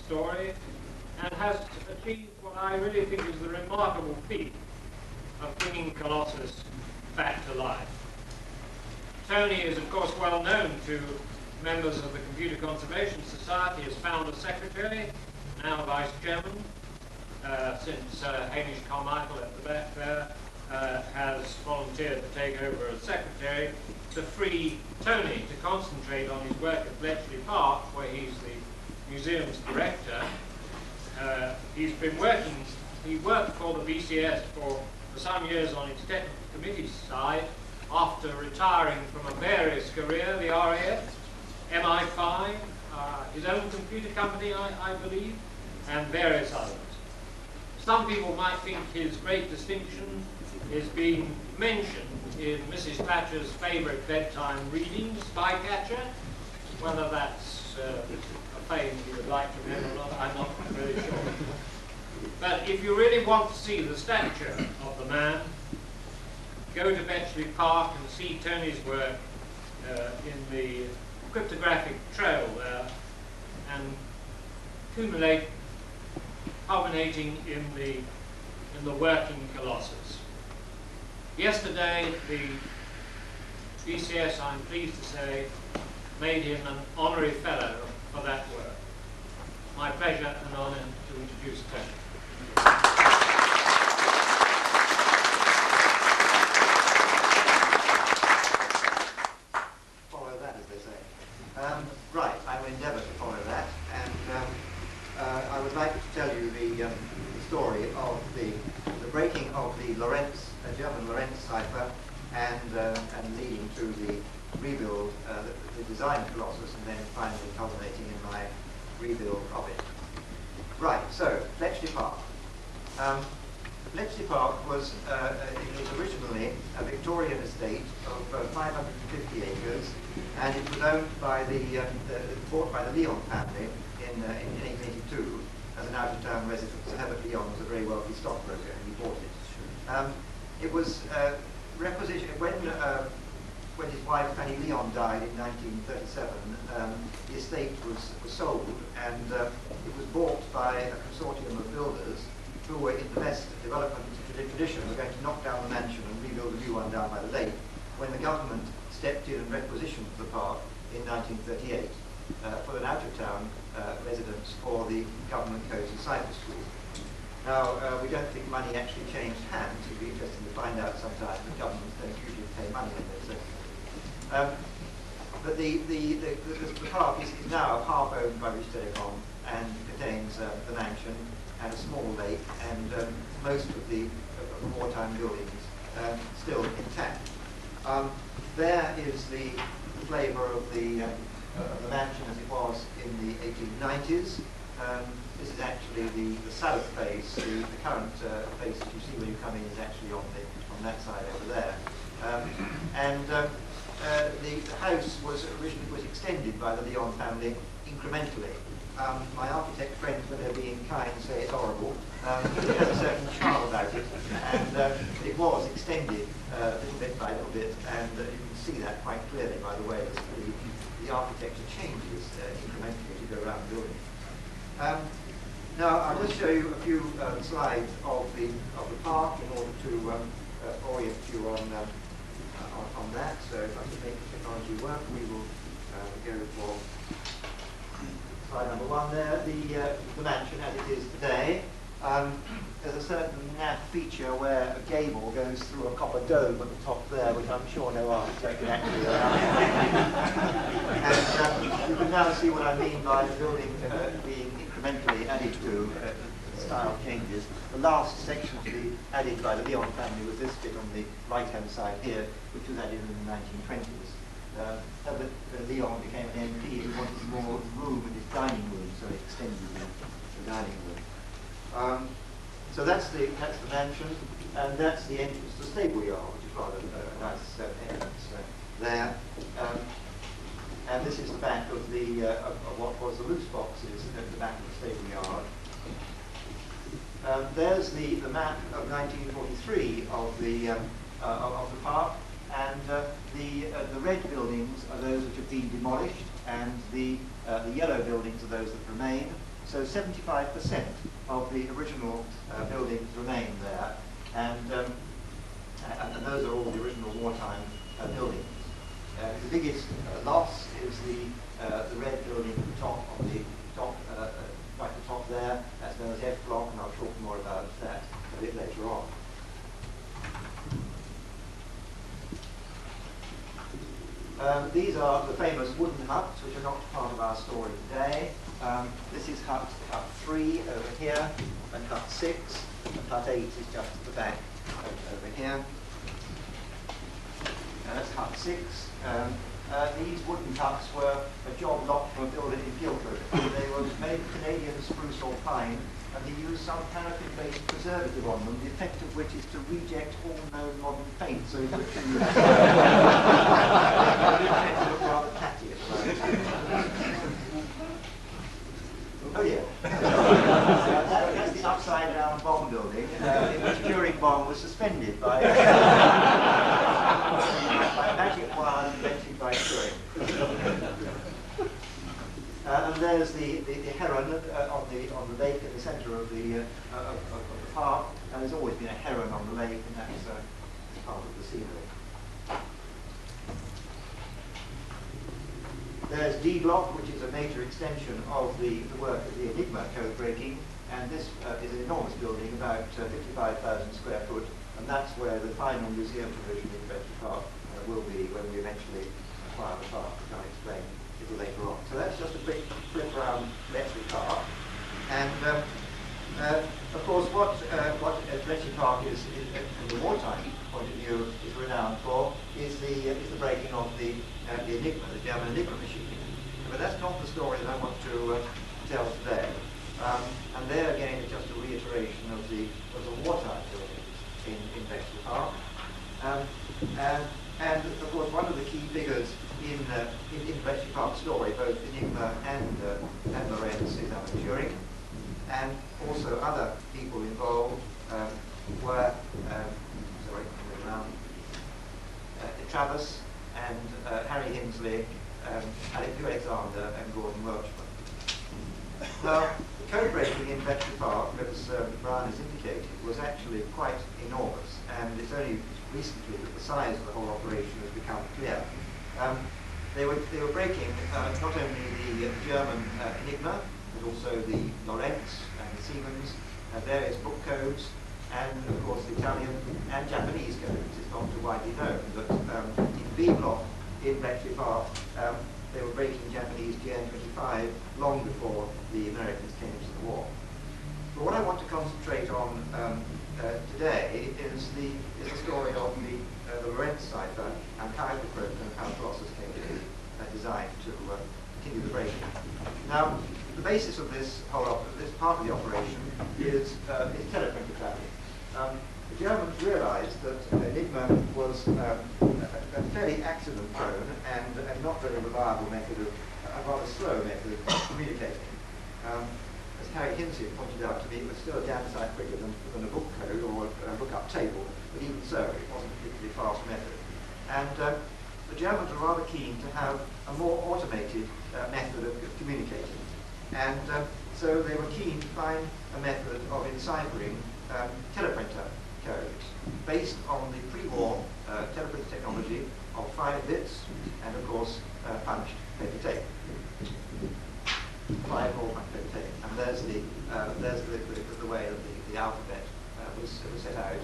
story and has achieved what I really think is the remarkable feat of bringing Colossus back to life. Tony is, of course, well known to members of the Computer Conservation Society as founder secretary, now vice chairman, since Hamish Carmichael at the back there has volunteered to take over as secretary to free Tony to concentrate on his work at Bletchley Park, where he's the museum's director. He worked for the BCS for some years on its technical committee side after retiring from a various career, the RAF, MI5, his own computer company, I believe, and various others. Some people might think his great distinction is being mentioned in Mrs. Thatcher's favourite bedtime reading, Spycatcher. Whether that's a fame you would like to remember or not, I'm not really sure. But if you really want to see the stature of the man, go to Bletchley Park and see Tony's work in the cryptographic trail there, and culminating in the working Colossus. Yesterday, the BCS, I'm pleased to say, made him an honorary fellow for that work. My pleasure and honour to introduce Tony. Follow that, as they say. Right, I will endeavour to follow that, and I would like to tell you the story of the breaking of the German Lorentz cipher, and leading to the rebuild, the design of Colossus, and then finally culminating in my rebuild of it. Right, so Bletchley Park. Bletchley Park was originally a Victorian estate of 550 acres, and it was owned by bought by the Leon family in 1882 as an out-of-town residence. Herbert Leon was a very wealthy stockbroker, and he bought it. It was requisitioned when his wife Fanny Leon died in 1937. The estate was sold, and it was bought by a consortium of builders who were in the best development tradition. Were going to knock down the mansion and rebuild a new one down by the lake, when the government stepped in and requisitioned the park in 1938 for an out-of-town residence for the government cozy cipher school. Now, we don't think money actually changed hands. It'd be interesting to find out sometime. The governments don't usually pay money in this. But the park is now half owned by British Telecom and contains the mansion and a small lake, and most of the wartime buildings still intact. There is the flavour of the mansion as it was in the 1890s. This is actually the south face. The current face that you see when you come in is actually on that side over there. The house was originally extended by the Leon family incrementally. My architect friends, when they're being kind, say it's horrible. It has a certain charm about it, and it was extended little bit by little bit, and you can see that quite clearly by the way the architecture changes incrementally as you go around the building. Now I'll just show you a few slides of the park in order to orient you on that. So if I can make the technology work, we will go for slide number one there. The mansion as it is today. There's a certain nav feature where a gable goes through a copper dome at the top there, which I'm sure no architect can actually and you can now see what I mean by the building being incrementally added to style changes. The last section to be added by the Leon family was this bit on the right-hand side here, which was added in the 1920s. Herbert Leon became an MP who wanted more room in his dining room, so he extended the dining room. So that's the mansion, and that's the entrance to the stable yard, which is rather a nice entrance there. And this is the back of of what was the loose boxes at the back of the stable yard. There's the map of 1943 of the park, and the red buildings are those which have been demolished, and the yellow buildings are those that remain. So 75% of the original buildings remain there, and those are all the original wartime buildings. The biggest loss is the red building at the top, right at the top there. That's known as F block, and I'll talk more about that a bit later on. These are the famous wooden huts, which are not part of our story today. This is hut 3 over here, and hut 6, and hut 8 is just at the back over here. That's hut 6. These wooden huts were a job lot from a builder in Guildford. They were made of Canadian spruce or pine, and they used some paraffin-based preservative on them, the effect of which is to reject all known modern paint, so it would look rather tatty at the moment. Oh yeah. That's the upside-down bomb building, in which during bomb was suspended by magic wire invented by Turing. And there's the heron on the lake in the centre of the park, and there's always been a heron on the lake, and that's part of the scenery. There's D block, which is a major extension of the work of the Enigma code breaking, and this is an enormous building, about 55,000 square foot, and that's where the final museum division in Bletchley Park will be when we eventually acquire the park, which I'll explain a little later on. So that's just a quick flip around Bletchley Park, and of course what Bletchley Park is, from the wartime point of view, is renowned for is the breaking of the Enigma, the German Enigma machine. But that's not the story that I want to tell today. And there again is just a reiteration of the wartime buildings in Bletchley Park. And of course one of the key figures in Bletchley Park's story, both Enigma and Lorenz, is Alan Turing. And also other people involved were Travis and Harry Hinsley, Alexander and Gordon Welchman. Now, the code breaking in Bletchley Park, as Brian has indicated, was actually quite enormous, and it's only recently that the size of the whole operation has become clear. They were breaking not only the German Enigma, but also the Lorenz and the Siemens, various book codes, and of course the Italian and Japanese codes. It's not too widely known that in B block in Bletchley Park they were breaking Japanese GN25 long before the Americans came into the war. But what I want to concentrate on today is the story of the Lorenz cipher and how it was broken and how Colossus came to be designed to continue the breaking. Now, the basis of this this part of the operation is teleprinter traffic. The Germans realized that Enigma was a fairly accident-prone and not very reliable method a rather slow method of communicating. As Harry Hinsley pointed out to me, it was still a damn sight quicker than a book code or a lookup table, but even so, it wasn't a particularly fast method. And the Germans were rather keen to have a more automated method of communicating. And so they were keen to find a method of enciphering teleprinter codes based on the pre-war teleprinter technology of 5 bits and, of course, punched paper tape. 5 or punched paper tape. And there's the way that the alphabet was set out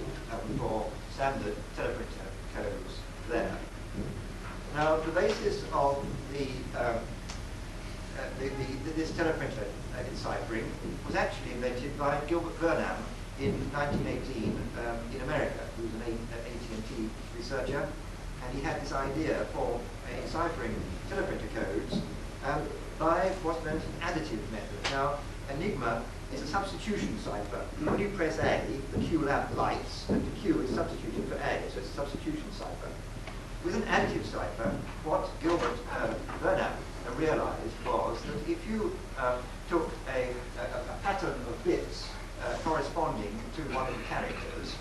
for standard teleprinter codes there. Now, the basis of this teleprinter enciphering was actually invented by Gilbert Burnham in 1918 in America, who was an AT&T researcher, and he had this idea for enciphering teleprinter codes by what's known as an additive method. Now, Enigma is a substitution cipher. When you press A, the Q lamp lights, and the Q is substituted for A, so it's a substitution cipher. With an additive cipher, what Gilbert Burnham realized was that if you took a pattern of bits corresponding to one of the characters,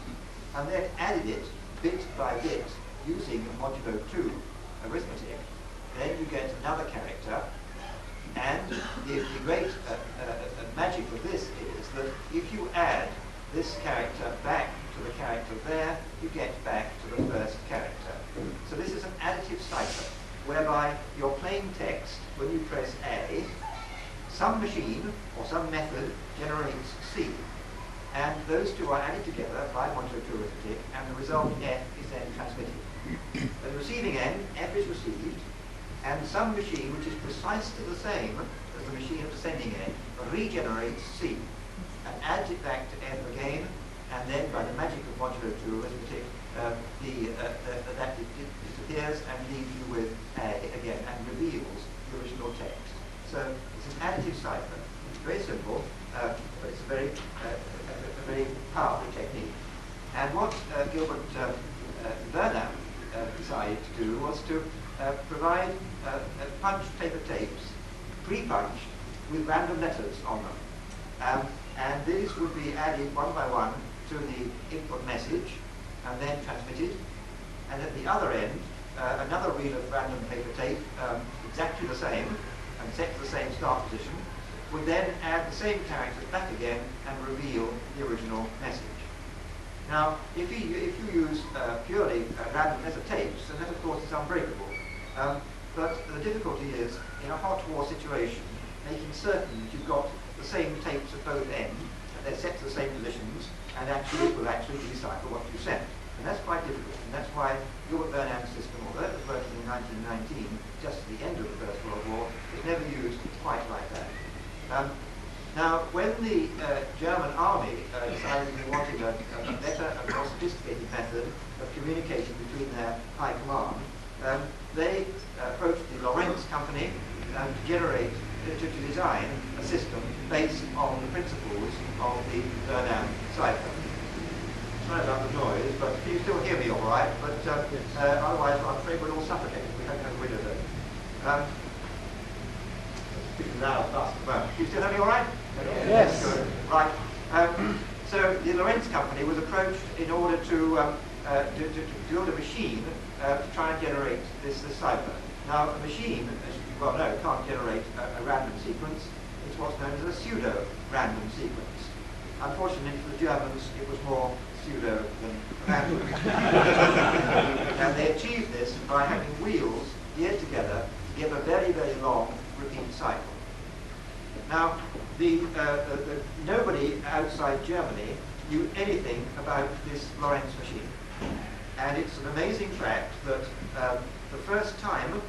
and then added it bit by bit using modulo 2 arithmetic, then you get another character, and the great magic of this is that if you add this character back to the character there, you get back to the first character. So this is an additive cipher, whereby your plain text, when you press A, some machine or some method generates C. And those two are added together by modular arithmetic, and the result F is then transmitted. At the receiving end, F is received, and some machine which is precisely the same as the machine at the sending end regenerates C and adds it back to F again, and then by the magic of modular arithmetic, that disappears and leaves you with A again and reveals the original text. So it's an additive cipher. It's very simple, but it's a very powerful technique. And what Gilbert Burnham decided to do was to provide punched paper tapes, pre-punched, with random letters on them. And these would be added one by one to the input message and then transmitted. And at the other end, another reel of random paper tape, exactly the same, and set to the same start position, would then add the same characters back again and reveal the original message. Now, if you use purely random letter tapes, then that of course is unbreakable. But the difficulty is, in a hot war situation, making certain that you've got the same tapes at both ends, and they're set to the same positions, and actually it will actually decipher what you sent. And that's quite difficult, and that's why Gilbert Burnham's system, although it was working in 1919, just at the end of the First World War, was never used quite like that. Now, when the German army decided they wanted a better and more sophisticated method of communicating between their high command, they approached the Lorentz company to design a system based on the principles of the Burnham cipher. Sorry about the noise, but can you still hear me all right? But otherwise, I'm afraid we'll all suffocate if we don't have windows open. Speaking loud, fast at the moment. Can you still hear me all right? Yes. Good. Right. So the Lorentz company was approached in order to build a machine to try and generate this cipher. Now, a machine, as you well know, can't generate a random sequence. It's what's known as a pseudo-random sequence. Unfortunately for the Germans, it was more pseudo than random. And they achieved this by having wheels geared together to give a very, very long repeat cycle. Now, nobody outside Germany knew anything about this Lorentz machine. And it's an amazing fact that the first time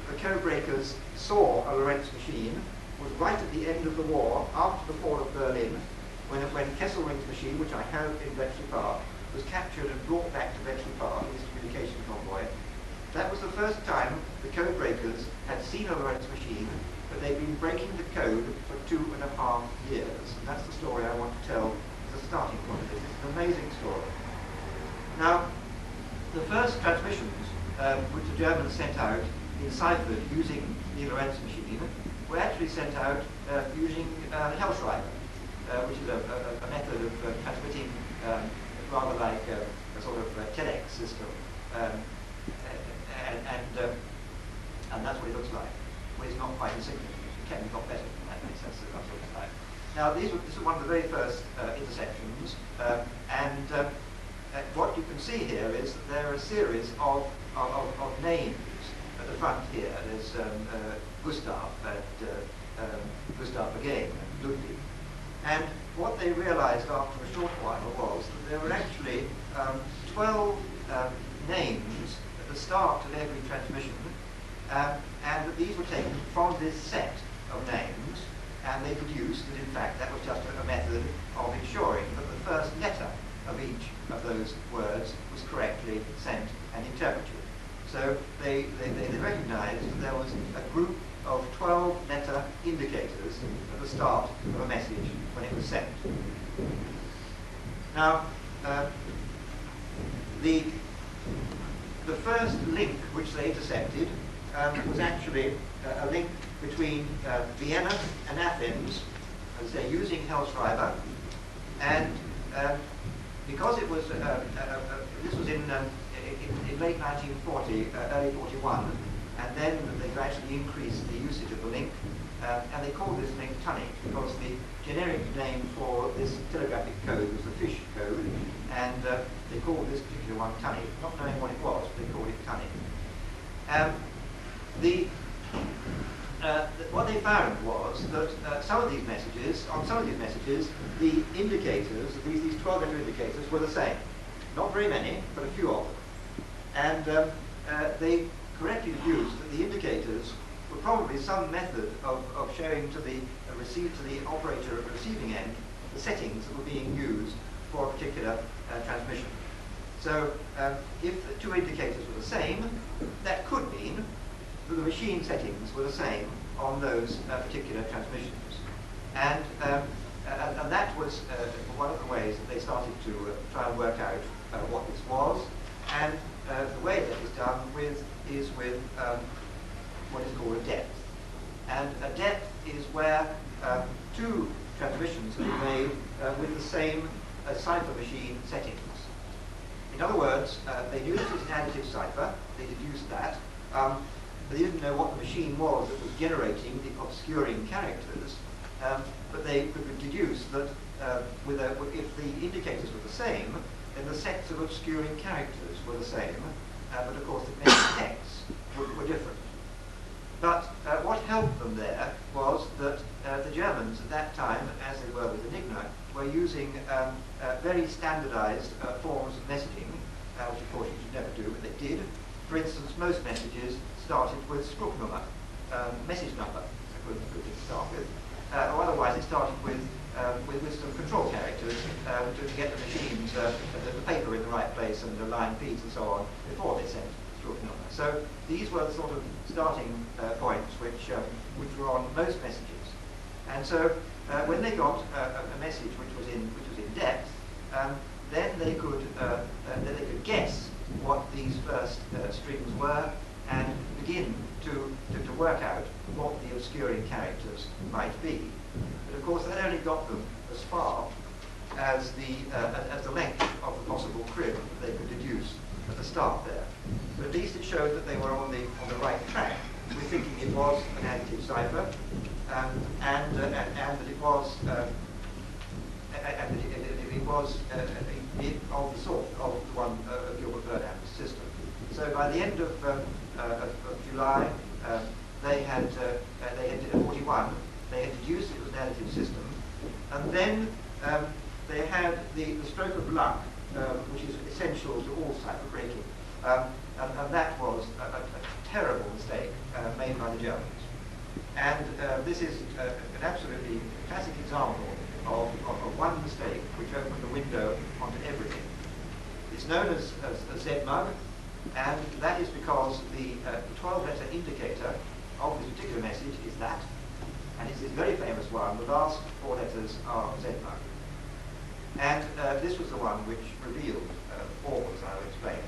the code-breakers saw a Lorentz machine was right at the end of the war, after the fall of Berlin, when Kesselring's machine, which I have in Bletchley Park, was captured and brought back to Bletchley Park in this communication convoy. That was the first time the code-breakers had seen a Lorentz machine, but they'd been breaking the code for 2.5 years. And that's the story I want to tell as a starting point. It's an amazing story. Now, the first transmissions which the Germans sent out enciphered using the Lorentz machine were actually sent out using Hellschreiber, which is a method of transmitting rather like a sort of TEDx system. And that's what it looks like. Well, it's not quite insignificant. It can be got better than that. That's what it looks like. Now, this is one of the very first intersections, what you can see here is that there are a series of names at the front here. There's Gustav and Gustav again, and Ludwig. And what they realized after a short while was that there were actually 12 names at the start of every transmission, and that these were taken from this set of names, and they deduced that in fact that was just a method of ensuring that the first letter of each of those words was correctly sent and interpreted. So they recognized that there was a group of 12 letter indicators at the start of a message when it was sent. Now, the first link which they intercepted was actually a link between Vienna and Athens, as they're using Hellschreiber, and because it was this was in late 1940, early 41, and then they gradually increased the usage of the link. and they called this thing tunny because the generic name for this telegraphic code was the fish code, and they called this particular one tunny, not knowing what it was, but they called it tunny. What they found was that on some of these messages, the indicators, these 12-letter indicators, were the same. Not very many, but a few of them. And they correctly deduced that the indicators were probably some method of showing to the operator at the receiving end the settings that were being used for a particular transmission. So if the two indicators were the same, that could mean that the machine settings were the same on those particular transmissions. And that was one of the ways that they started to try and work out what this was. And the way that is done is with what is called a depth. And a depth is where two transmissions can be made with the same cipher machine settings. In other words, they knew this was an additive cipher, they deduced that, but they didn't know what the machine was that was generating the obscuring characters, but they could deduce that if the indicators were the same, then the sets of obscuring characters were the same, but of course the message texts were different. But what helped them there was that the Germans at that time, as they were with Enigma, were using very standardized forms of messaging, which of course you should never do, but they did. For instance, most messages started with Spruchnummer, message number, a good thing to start with. Or otherwise it started with some control characters to get the machines, the paper in the right place and the line feeds and so on before they sent Spruchnummer. So these were the sort of starting points which were on most messages. And so when they got a message which was in depth, then they could guess what these first strings were and begin to work out what the obscuring characters might be. But of course that only got them as far as the length of the possible crib that they could deduce at the start there. But at least it showed that they were on the right track with thinking it was an additive cipher, and that it was of the sort of the one of Gilbert Burnham's system. So by the end of July, they had 41. They had deduced it was an additive system, and then they had the stroke of luck, which is essential to all cipher breaking, and that was a terrible mistake made by the Germans. And this is an absolutely classic example of one mistake which opened the window onto everything. It's known as ZMUG, and that is because the 12-letter indicator of this particular message is that, and it's this very famous one. The last 4 letters are ZMUG. And this was the one which revealed all, as I will explain.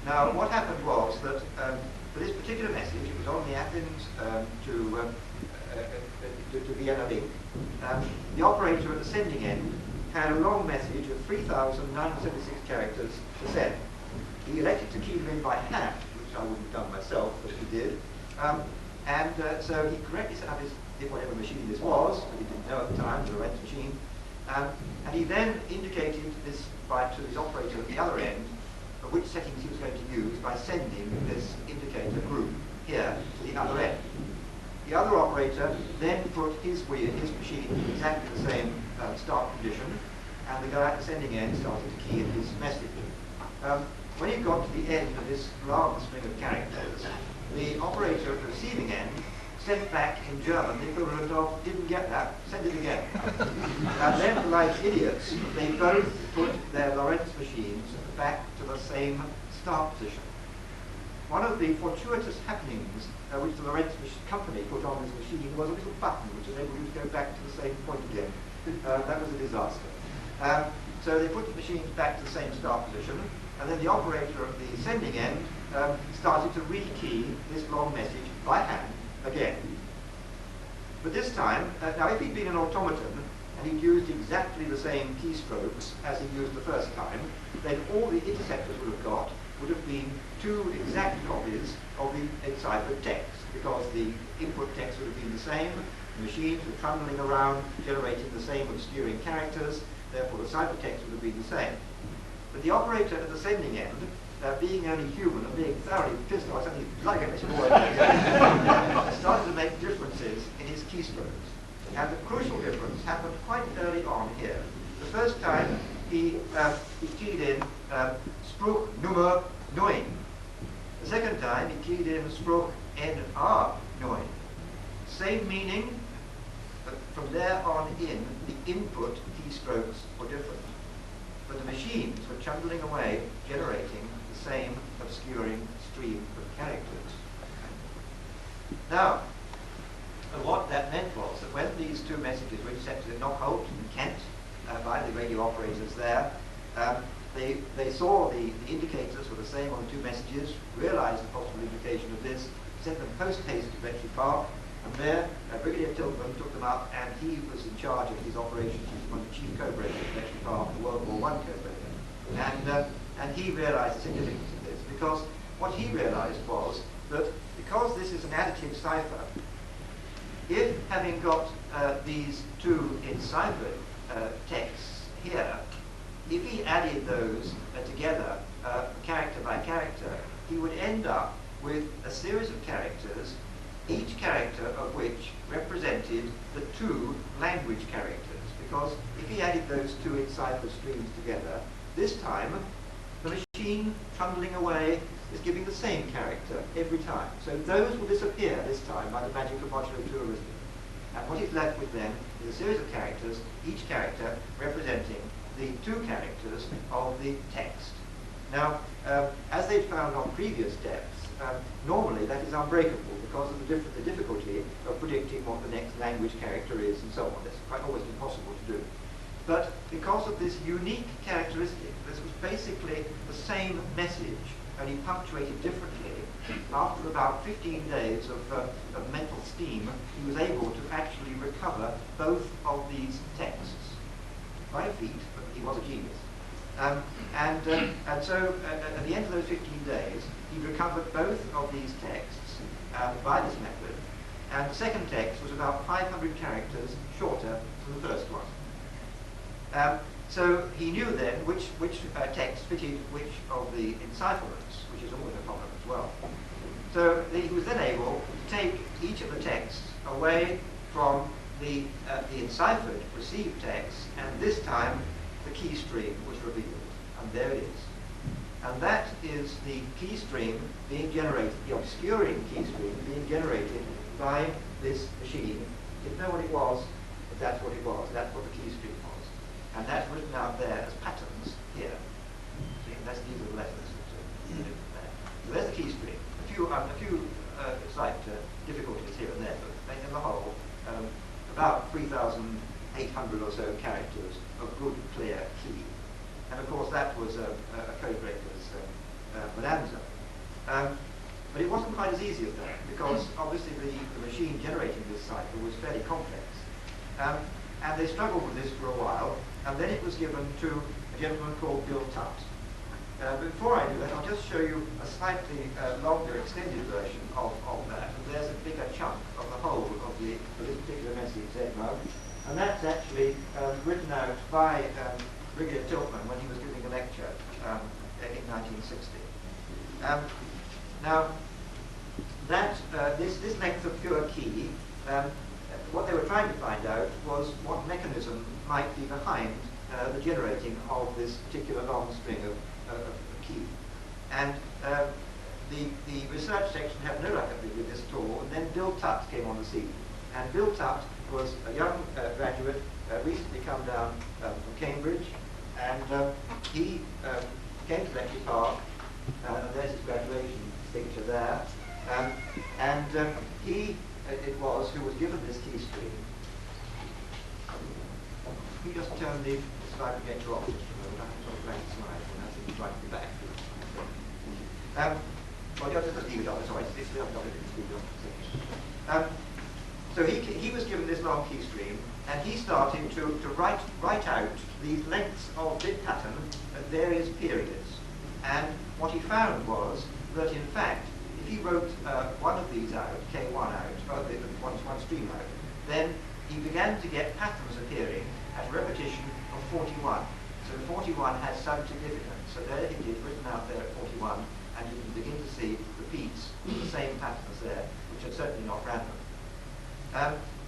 Now, what happened was that for this particular message, it was on the Athens to Vienna link. The operator at the sending end had a long message of 3,976 characters to send. He elected to key them in by hand, which I wouldn't have done myself, but he did. So he correctly set up whatever machine this was, but he didn't know at the time, the Lorentz machine. And he then indicated this to his operator at the other end, which settings he was going to use by sending this indicator group here to the other end. The other operator then put his machine in exactly the same start condition, and the guy at the sending end started to key in his message. When he got to the end of this long string of characters, the operator at the receiving end sent back in German the equivalent of, didn't get that, send it again. And then, like idiots, they both put their Lorentz machines back to the same start position. One of the fortuitous happenings which the Lorentz company put on this machine was a little button which enabled you to go back to the same point again. That was a disaster. So they put the machines back to the same start position, and then the operator of the sending end started to rekey this long message by hand again. But this time, now if he'd been an automaton and he'd used exactly the same keystrokes as he used the first time, then all the interceptors would have been 2 exact copies of the enciphered text. because the input text would have been the same, the machines were trundling around, generating the same obscuring characters, therefore the ciphertext would have been the same. But the operator at the sending end, being only human and being thoroughly pissed off, suddenly like it started to make differences in his keystrokes. And the crucial difference happened quite early on here. The first time he keyed in Spruch Nummer 9. The second time he keyed in Spruch NR 9. Same meaning, but from there on in, the input keystrokes were different. But the machines were trundling away, generating the same obscuring stream of characters. Now, what that meant was that when these two messages were intercepted in Knockholt and Kent by the radio operators there, they saw the indicators were the same on the two messages, realized the possible implication of this, sent them post-haste to Bletchley Park, and there Brigadier Tiltman took them up, and he was in charge of these operations. He was one of the chief co-breakers at Bletchley Park, the World War I co-breaker. And he realized the significance of this, because what he realized was that because this is an additive cipher, if having got these two enciphered texts here, if he added those together character by character, he would end up with a series of characters, each character of which represented the two language characters. Because if he added those two enciphered streams together, this time the machine trundling away is giving the same character every time. So those will disappear this time by the magic of modulo 2 arithmetic. And what is left with them is a series of characters, each character representing the two characters of the text. Now, as they've found on previous depths, normally that is unbreakable because of the difficulty of predicting what the next language character is and so on. That's quite almost impossible to do. But because of this unique characteristic, this was basically the same message, only punctuated differently. After about 15 days of mental steam, he was able to actually recover both of these texts. Quite a feat, but he was a genius. And so at the end of those 15 days, he recovered both of these texts by this method, and the second text was about 500 characters shorter than the first one. So he knew then which text fitted which of the encipherments, which is always a problem as well. So he was then able to take each of the texts away from the enciphered received text, and this time the key stream was revealed, and there it is. And that is the key stream being generated, the obscuring key stream being generated by this machine. Didn't know what it was, but that's what it was. That's what the key stream was. And that's written out there as patterns here. See, these are the letters. So there's the key stream. A few slight difficulties here and there, but in the whole, about 3,800 or so characters of good, clear key. And of course that was a codebreaker's bonanza. But it wasn't quite as easy as that, because obviously the machine generating this cipher was fairly complex. And they struggled with this for a while, and then it was given to a gentleman called Bill Tutt. Before I do that, I'll just show you a slightly longer extended version of that. And there's a bigger chunk of the whole of this particular message, Zedmug. And that's actually written out by Brigadier Tiltman when he was giving a lecture in 1960. Now, this length of pure key, what they were trying to find out was what mechanism might be behind the generating of this particular long string of key. And the research section had no luck with this at all, and then Bill Tutt came on the scene. And Bill Tutt was a young graduate, recently come down from Cambridge, and he came to Bletchley Park, and there's his graduation signature there, and he it was who was given this key stream. Can you just turn the slide projector off just for a moment? I can sort of blank slide, and I think it's right to be back. Well, just leave it on, sorry, it's the other it. So he was given this long key stream, and he started to write out these lengths of bit pattern at various periods. And what he found was that, in fact, if he wrote one of these out, K1 out, one stream out, then he began to get patterns appearing at a repetition of 41. So 41 has some significance. So there it is, written out there at 41, and you can begin to see repeats of the same patterns there, which are certainly not random.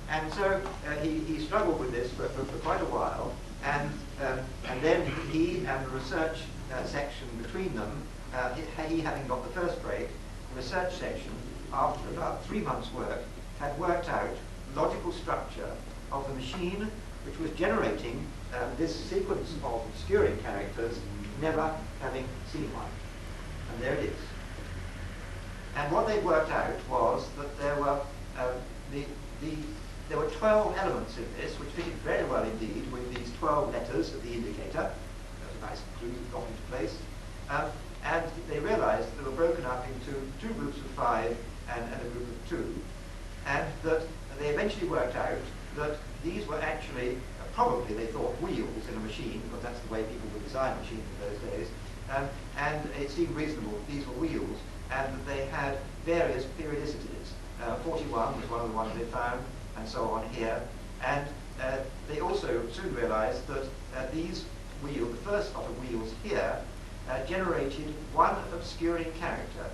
And so he struggled with this for quite a while, and then he and the research section between them, he having got the first break, the research section, after about 3 months' work, had worked out the logical structure of the machine which was generating this sequence of obscuring characters, never having seen one. And there it is. And what they worked out was that there were there were 12 elements in this, which fitted very well indeed with these 12 letters of the indicator. That was a nice clue that got into place. And they realized that they were broken up into 2 groups of 5 and a group of 2. And that they eventually worked out that these were actually, probably they thought, wheels in a machine, because that's the way people would design machines in those days. And it seemed reasonable that these were wheels, and that they had various periodicities. 41 was one of the ones they found, and so on here. And they also soon realized that these wheels, the first lot of wheels here, generated one obscuring character.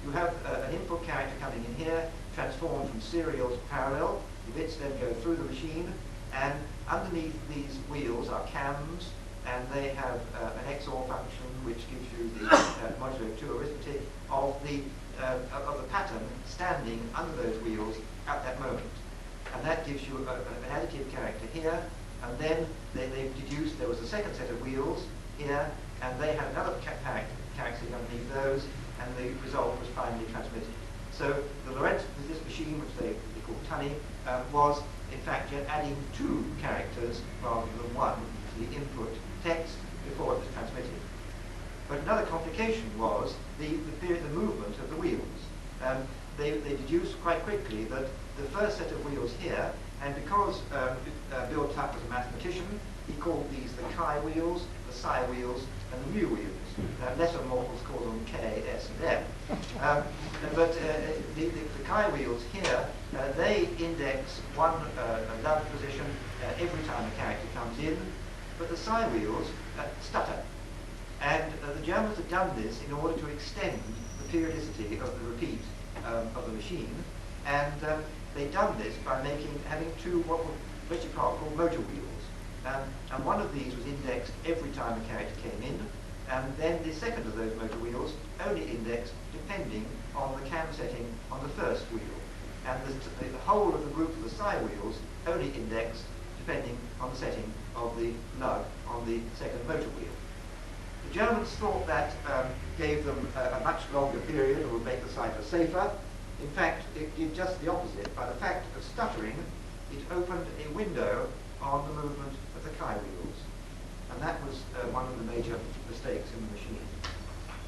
You have an input character coming in here, transformed from serial to parallel. The bits then go through the machine, and underneath these wheels are cams, and they have an XOR function which gives you the modulo 2 arithmetic of the pattern standing under those wheels at that moment. And that gives you an additive character here, and then they've deduced there was a second set of wheels here, and they had another character underneath those, and the result was finally transmitted. So the Lorentz, this machine, which they call Tunny, was in fact adding 2 characters rather than 1 to the input text before it was transmitted. But another complication was the movement of the wheels. They deduced quite quickly that the first set of wheels here, and because Bill Tuck was a mathematician, he called these the chi wheels, the psi wheels, and the mu wheels. Lesser mortals call them K, S, and M. But the chi wheels here, they index one love position every time a character comes in, but the psi wheels stutter. And the Germans had done this in order to extend the periodicity of the repeat of the machine, and they'd done this by having 2 what were basically called motor wheels. And one of these was indexed every time a character came in, and then the second of those motor wheels only indexed depending on the cam setting on the first wheel. And the whole of the group of the psi wheels only indexed depending on the setting of the lug on the second motor wheel. The Germans thought that gave them a much longer period and would make the cipher safer. In fact, it did just the opposite. By the fact of stuttering, it opened a window on the movement of the chi wheels. And that was one of the major mistakes in the machine.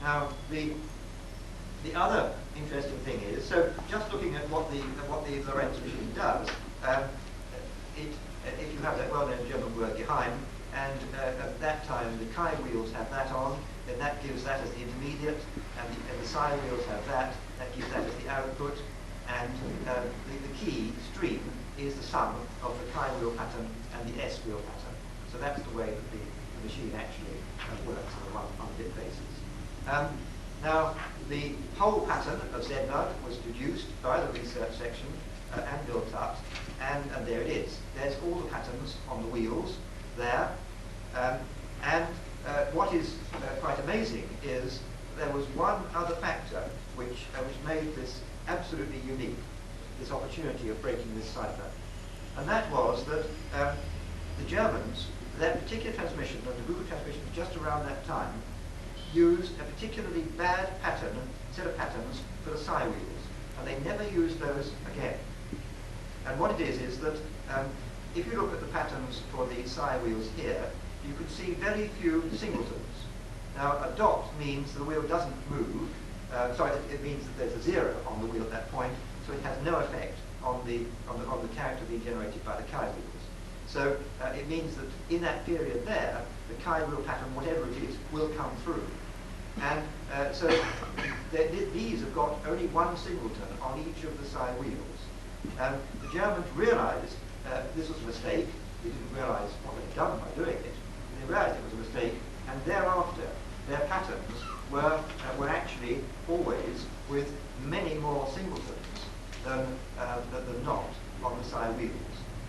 Now, the other interesting thing is, so just looking at what the Lorentz machine does, if you have that well-known German word geheim, and at that time the chi wheels have that on, then that gives that as the intermediate, and the psi wheels have that gives that as the output, and the key stream is the sum of the chi wheel pattern and the S wheel pattern. So that's the way that the machine actually works on a one-bit basis. Now, the whole pattern of Z-lug was deduced by the research section and built up, and there it is. There's all the patterns on the wheels there. And what is quite amazing is there was one other factor which made this absolutely unique, this opportunity of breaking this cipher. And that was that the Germans, their particular transmission, and the group of transmissions just around that time, used a particularly bad set of patterns for the psi wheels. And they never used those again. And what it is that if you look at the patterns for the psi wheels here, you can see very few singletons. Now, a dot means the wheel doesn't move. It means that there's a 0 on the wheel at that point, so it has no effect on the character being generated by the chi wheels. So it means that in that period there, the chi wheel pattern, whatever it is, will come through. And so these have got only one singleton on each of the side wheels. The Germans realized this was a mistake. They didn't realize what they'd done by doing it. They realized it was a mistake, and thereafter their patterns were actually always with many more singletons than not on the side wheels,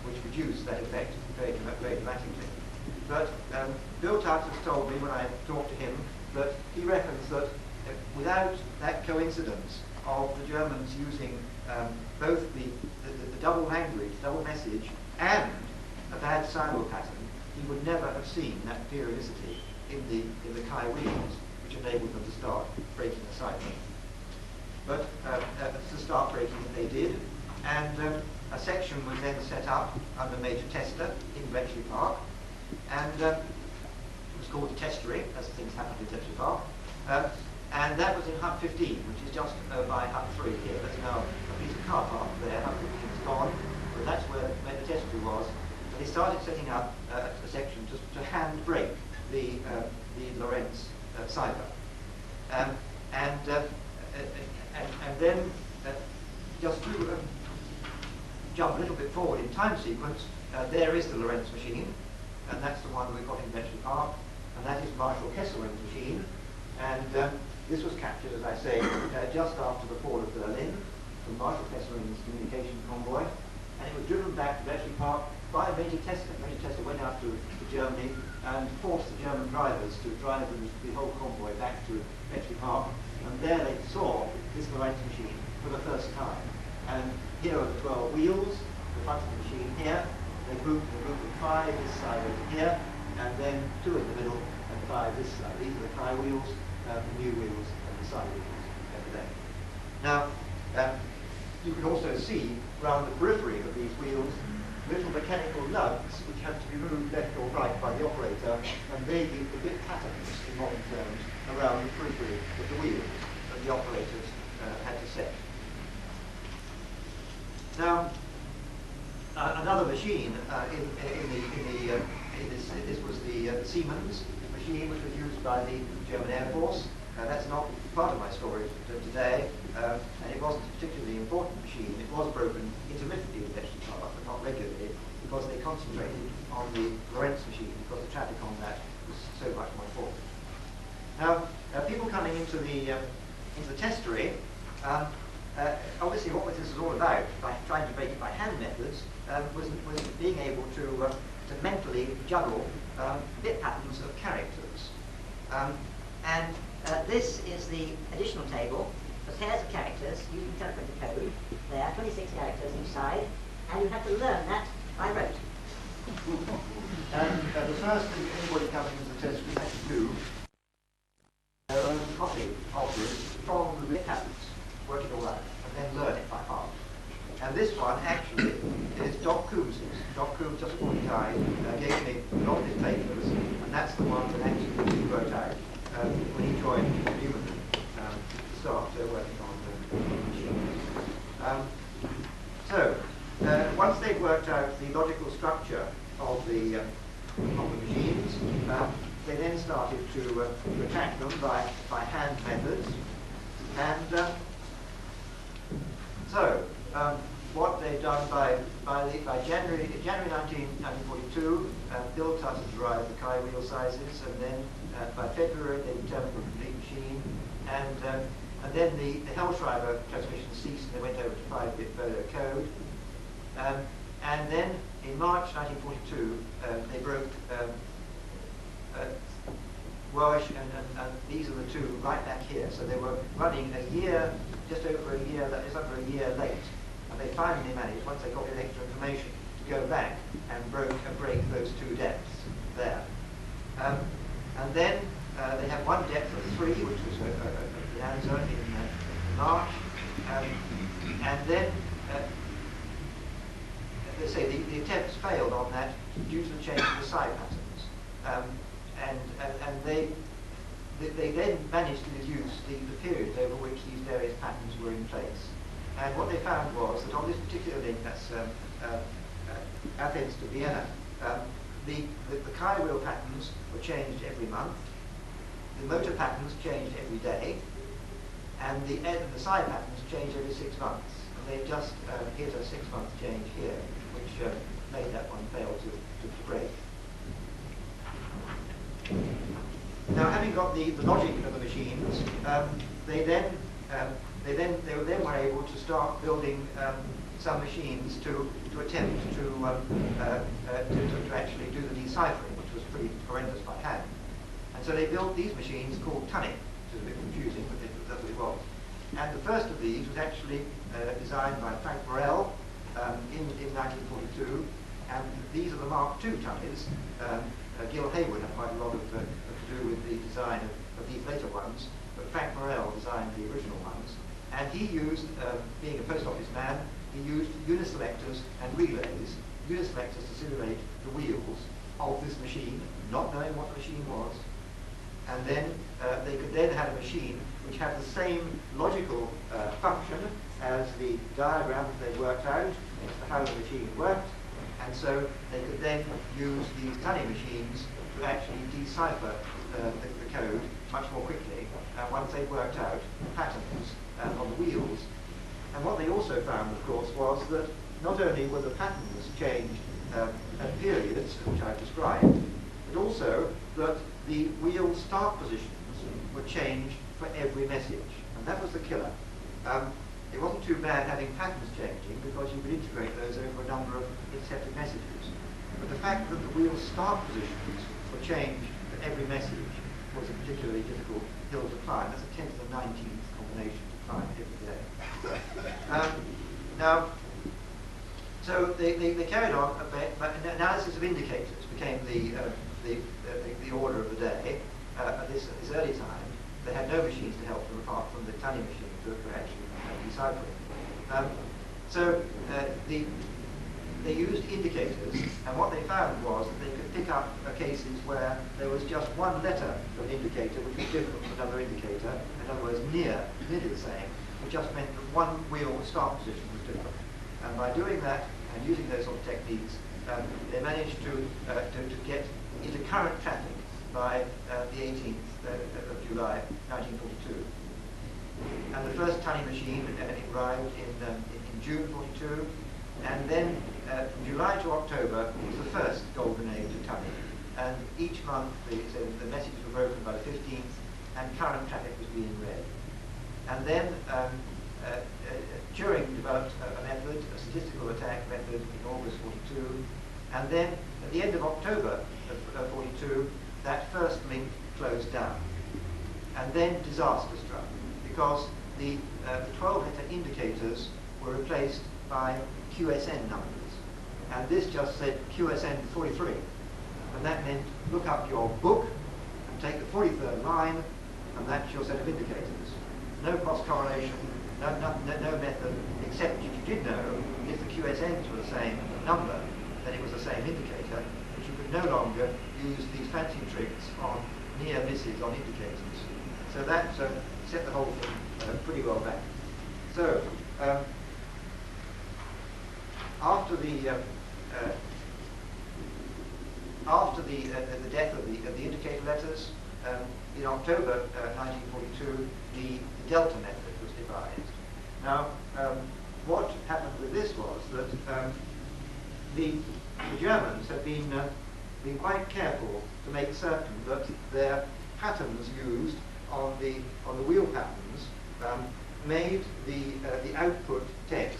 which reduced that effect very dramatically. But Bill Tutt has told me when I talked to him that he reckons that without that coincidence of the Germans using both the double language, double message, and a bad cycle pattern, he would never have seen that periodicity in the Chi wheels, which enabled them to start breaking the cycle. But to start breaking it they did, and a section was then set up under Major Tester in Bletchley Park, and it was called the Testery, as things happened in Bletchley Park. And that was in Hub 15, which is just by Hub 3 here. There's now a piece of car park there. Hub 15 is gone, but that's where the Testery was. And they started setting up a section to hand brake the Lorentz cipher. And then just to jump a little bit forward in time sequence, there is the Lorentz machine, and that's the one we've got in Bletchley Park, and that is Marshal Kesselring's machine. And this was captured, as I say, just after the fall of Berlin from Marshal Kesselring's communication convoy, and it was driven back to Bletchley Park by Major Tester. Major Tester went out to Germany and forced the German drivers to drive the whole convoy back to Bletchley Park, and there they saw this Lorentz machine for the first time. And here are the 12 wheels, the front of the machine here. They grouped in a group of 5 this side over here, and then 2 in the middle and 5 this side. These are the Chi wheels, the new wheels, and the side wheels over there. Now, you can also see around the periphery of these wheels little mechanical lugs which have to be moved left or right by the operator, and they give the bit patterns in modern terms around the periphery of the wheels that the operators had to set. Now, another machine this was the Siemens machine, which was used by the German Air Force. That's not part of my story today, and it wasn't a particularly important machine. It was broken intermittently with Bletchley Park, but not regularly, because they concentrated on the Lorentz machine, because the traffic on that was so much more important. Now, people coming into the testery, obviously what this is all about, by trying to break it by hand methods, was being able to mentally juggle bit patterns of characters. This is the additional table for pairs of characters using teleprompter code. There are 26 characters each side, and you have to learn that by rote. The first thing anybody coming into the test has to do their own copy of this from the bit patterns, work it all out, and then learn it by heart. And this one actually is Doc Coombs's. Doc Coombs, just before he died, gave me a lot of his papers, and that's the one that actually he worked out when he joined Newman to start working on the machines. So, once they'd worked out the logical structure of the machines, they then started to attack them by hand methods. And what they've done by January 1942, Bill Tutt had derived the Chi wheel sizes, and then by February they determined the complete machine, and then the Hellschreiber transmission ceased and they went over to 5-bit Bolo code. And then in March 1942 they broke Welsh, and these are the two right back here. So they were running a year, just over a year, that is under a year late. And they finally managed, once they got the extra information, to go back and break those 2 depths there. And then they had one depth of 3, which was the answer in March. And then, they say the attempts failed on that due to the change in the side patterns. And they then managed to deduce the periods over which these various patterns were in place. And what they found was that on this particular link, that's Athens to Vienna, the Chi wheel patterns were changed every month. the motor patterns changed every day, and the side patterns changed every 6 months. And they just hit a 6-month change here, which made that one fail to break. Now, having got the logic of the machines, they were able to start building some machines to attempt to actually do the deciphering, which was pretty horrendous by hand. And so they built these machines called tunning, which is a bit confusing, but that's what it was. And the first of these was actually designed by Frank Morel in 1942, and these are the Mark II tunnies. Gil Hayward had quite a lot to do with the design of these later ones, but Frank Morel designed the original ones. And he used, being a post office man, he used uniselectors and relays, uniselectors to simulate the wheels of this machine, not knowing what the machine was. And then they could then have a machine which had the same logical function as the diagram that they worked out as to how the machine worked. And so they could then use these tunning machines to actually decipher the code much more quickly once they worked out patterns on the wheels. And what they also found, of course, was that not only were the patterns changed at periods, which I've described, but also that the wheel start positions were changed for every message. And that was the killer. It wasn't too bad having patterns changing because you could integrate those over a number of intercepted messages. But the fact that the wheel start positions were changed for every message was a particularly difficult hill to climb. That's a 10 to the 19th combination to climb every day. So they carried on a bit, but analysis of indicators became the order of the day at this early time. They had no machines to help them apart from the tunning machines that were actually deciphering. They used indicators, and what they found was that they could pick up cases where there was just one letter of an indicator which was different from another indicator, in other words, nearly the same, which just meant that one wheel start position was different. And by doing that and using those sort of techniques, they managed to get into current traffic by the 18th of July 1942. And the first tunning machine arrived in June 42, and then from July to October was the first golden age of tunning. And each month the messages were broken by the 15th, and current traffic was being read. And then Turing developed a method, a statistical attack method in August 42, and then at the end of October of 42, that first link closed down. And then disaster struck, because the 12-letter indicators were replaced by QSN numbers. And this just said QSN 43. And that meant look up your book and take the 43rd line, and that's your set of indicators. No cross-correlation, no method, except if you did know if the QSNs were the same number, then it was the same indicator, but you could no longer use these fancy tricks on near misses on indicators. So that set the whole thing pretty well back. So after the death of the indicator letters, in October 1942, the Delta method was devised. Now, what happened with this was that the Germans had been quite careful to make certain that their patterns used on the wheel patterns made the output text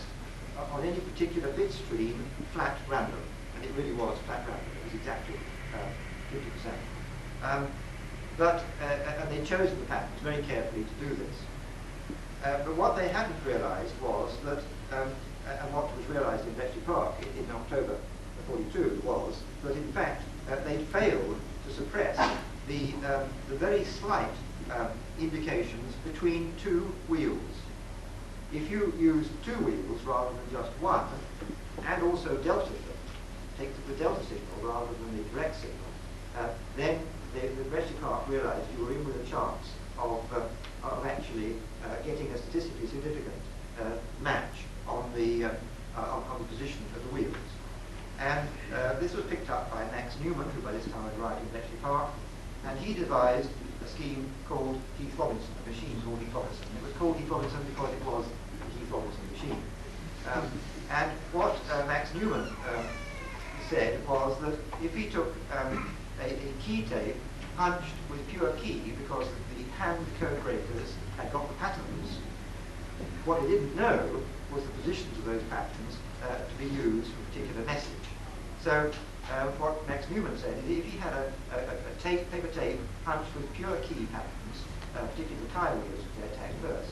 on any particular bit stream flat random, and it really was flat random. It was exactly 50%. And they'd chosen the patterns very carefully to do this. But what they hadn't realised was that, and what was realised in Bletchley Park in October 42 was that in fact they'd failed to suppress the very slight indications between two wheels. If you use two wheels rather than just one, and also delta them, take the delta signal rather than the direct signal, then the Bletchley Park realised you were in with a chance of actually getting a statistically significant match on the position of the wheels. And this was picked up by Max Newman, who by this time had arrived in Bletchley Park, and he devised a scheme called Heath Robinson, a machine called Heath Robinson. It was called Heath Robinson because it was the Heath Robinson machine. And what Max Newman said was that if he took a key tape punched with pure key, because the hand code breakers had got the patterns, what he didn't know was the positions of those patterns to be used for a particular message. So what Max Newman said is if he had a paper tape punched with pure key patterns, particularly the tie wheels which they attacked first,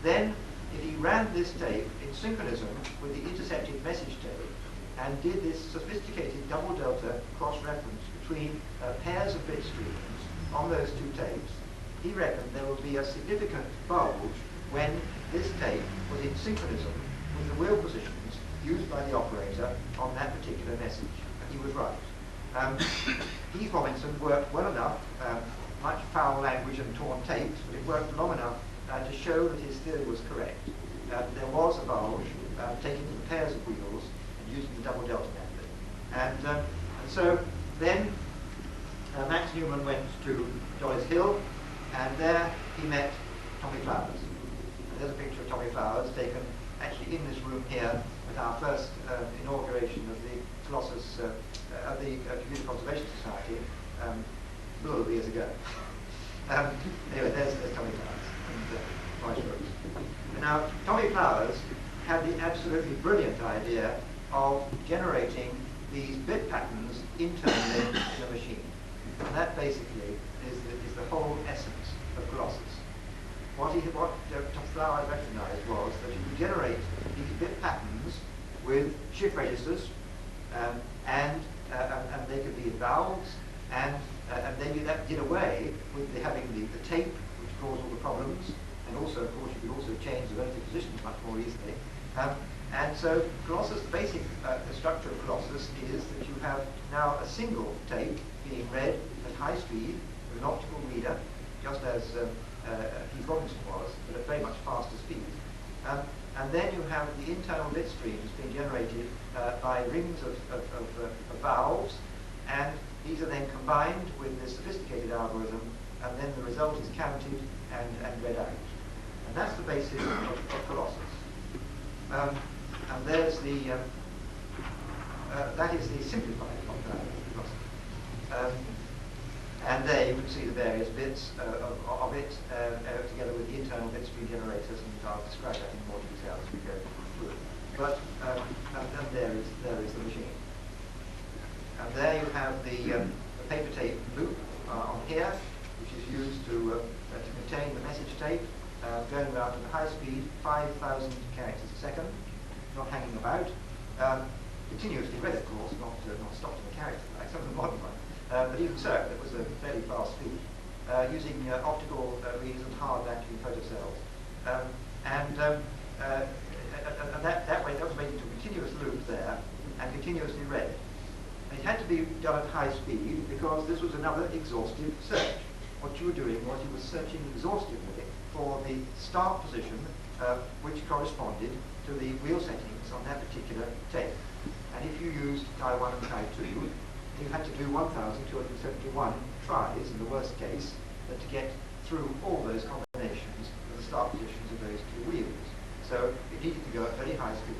then if he ran this tape in synchronism with the intercepted message tape and did this sophisticated double delta cross-reference between pairs of bit streams on those two tapes, he reckoned there would be a significant bulge when this tape was in synchronism with the wheel positions used by the operator on that particular message. And he was right. Heath Robinson worked well enough, much foul language and torn tapes, but it worked long enough to show that his theory was correct. There was a bulge taking the pairs of wheels and using the double delta method. And so then Max Newman went to Dollis Hill, and there he met Tommy Flowers. And there's a picture of Tommy Flowers taken actually in this room here at our first inauguration of the Colossus, of the Computer Conservation Society, a little years ago. Anyway, there's Tommy Flowers and Maurice Brooks. Now, Tommy Flowers had the absolutely brilliant idea of generating these bit patterns internally in a machine. And that basically is the whole essence of Colossus. What Flowers recognized was that you could generate these bit patterns with shift registers, and they could be in valves, and then that did away with having the tape, which caused all the problems, and also, of course, you could also change the relative positions much more easily. And so Colossus, the basic structure of Colossus is that you have now a single tape being read at high speed with an optical reader, just as Heath Robinson was, but at very much faster speed. And then you have the internal bit streams being generated by rings of valves, and these are then combined with this sophisticated algorithm, and then the result is counted and read out. And that's the basis of Colossus. And there's that is the simplified Colossus. And there you can see the various bits of it, together with the internal bit stream generators, and I'll describe that in more detail as we go through. But and there is the machine. And there you have the paper tape loop on here, which is used to contain the message tape, going around at a high speed, 5,000 characters a second, not hanging about, continuously read, of course, not stopped in a character like some of the modern ones. But even so, it was a fairly fast speed, using optical readers and hard vacuum photocells. And that way, that was made into a continuous loop there, and continuously read. And it had to be done at high speed because this was another exhaustive search. What you were doing was you were searching exhaustively for the start position, which corresponded to the wheel settings on that particular tape. And if you used tie 1 and tie 2, you had to do 1,271 tries in the worst case to get through all those combinations of the start positions of those two wheels. So it needed to go at very high speed,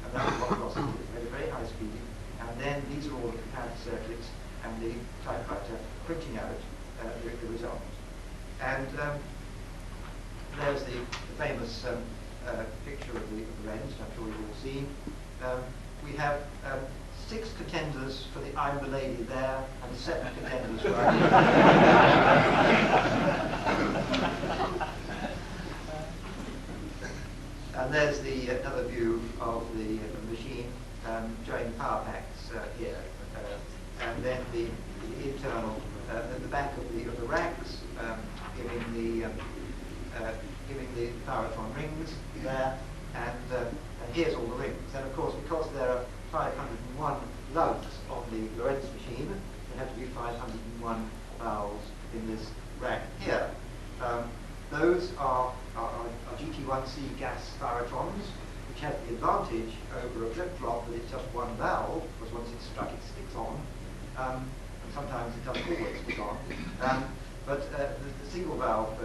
and that was what Colossus did, at a very high speed, and then these are all the comparative circuits and the typewriter printing out the result. And there's the famous picture of the wrens, which I'm sure you've all seen. We have 6 contenders for the I'm the Lady there, and 7 contenders for And there's another view of the machine showing the power packs here, and then the internal, the back of the racks, giving the power-tron rings there, and here's all the rings. And of course, because there are 501 lugs on the Lorentz machine, there have to be 501 valves in this rack here. Those are GT1C gas spirotrons, which have the advantage over a flip-flop that it's just one valve, because once it's struck it sticks on, and sometimes it doesn't always stick on. But the single valve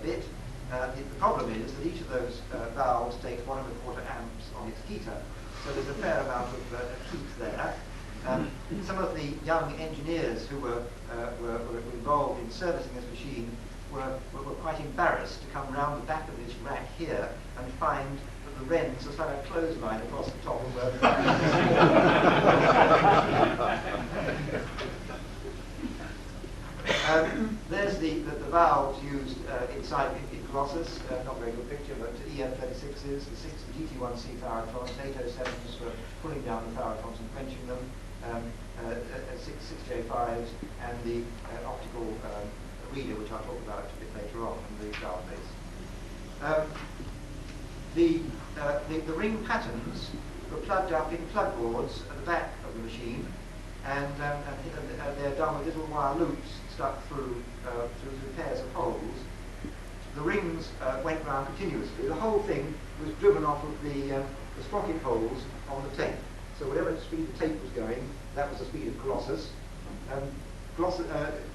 bit, the problem is that each of those valves takes 1¼ amps on its heater. So there's a fair amount of heat there. Some of the young engineers who were involved in servicing this machine were quite embarrassed to come round the back of this rack here and find that the wrens are sort of clothesline across the top of the there's the valves used inside in Colossus, not a very good picture, but EM36s, the 6 GT1C Faratrons, 807s for pulling down the Faratrons and quenching them, 6J5s, and the optical reader, which I'll talk about a bit later on, and the valve base. The ring patterns were plugged up in plug boards at the back of the machine, and they're done with little wire loops stuck through pairs of holes. The rings went round continuously. The whole thing was driven off of the sprocket holes on the tape. So whatever speed the tape was going, that was the speed of Colossus.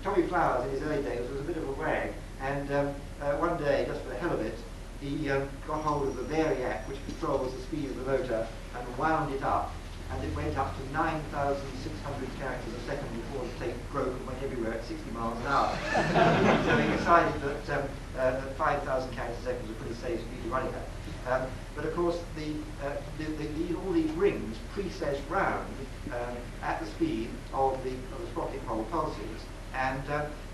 Tommy Flowers in his early days was a bit of a wag, and one day, just for the hell of it, he got hold of the variac which controls the speed of the motor and wound it up, and it went up to 9,600 characters a second before the tape broke and went everywhere at 60 miles an hour. So he decided that 5,000 characters a second was a pretty safe speed to run it at. But of course, all these rings precess round at the speed of the sprocket hole pulses, and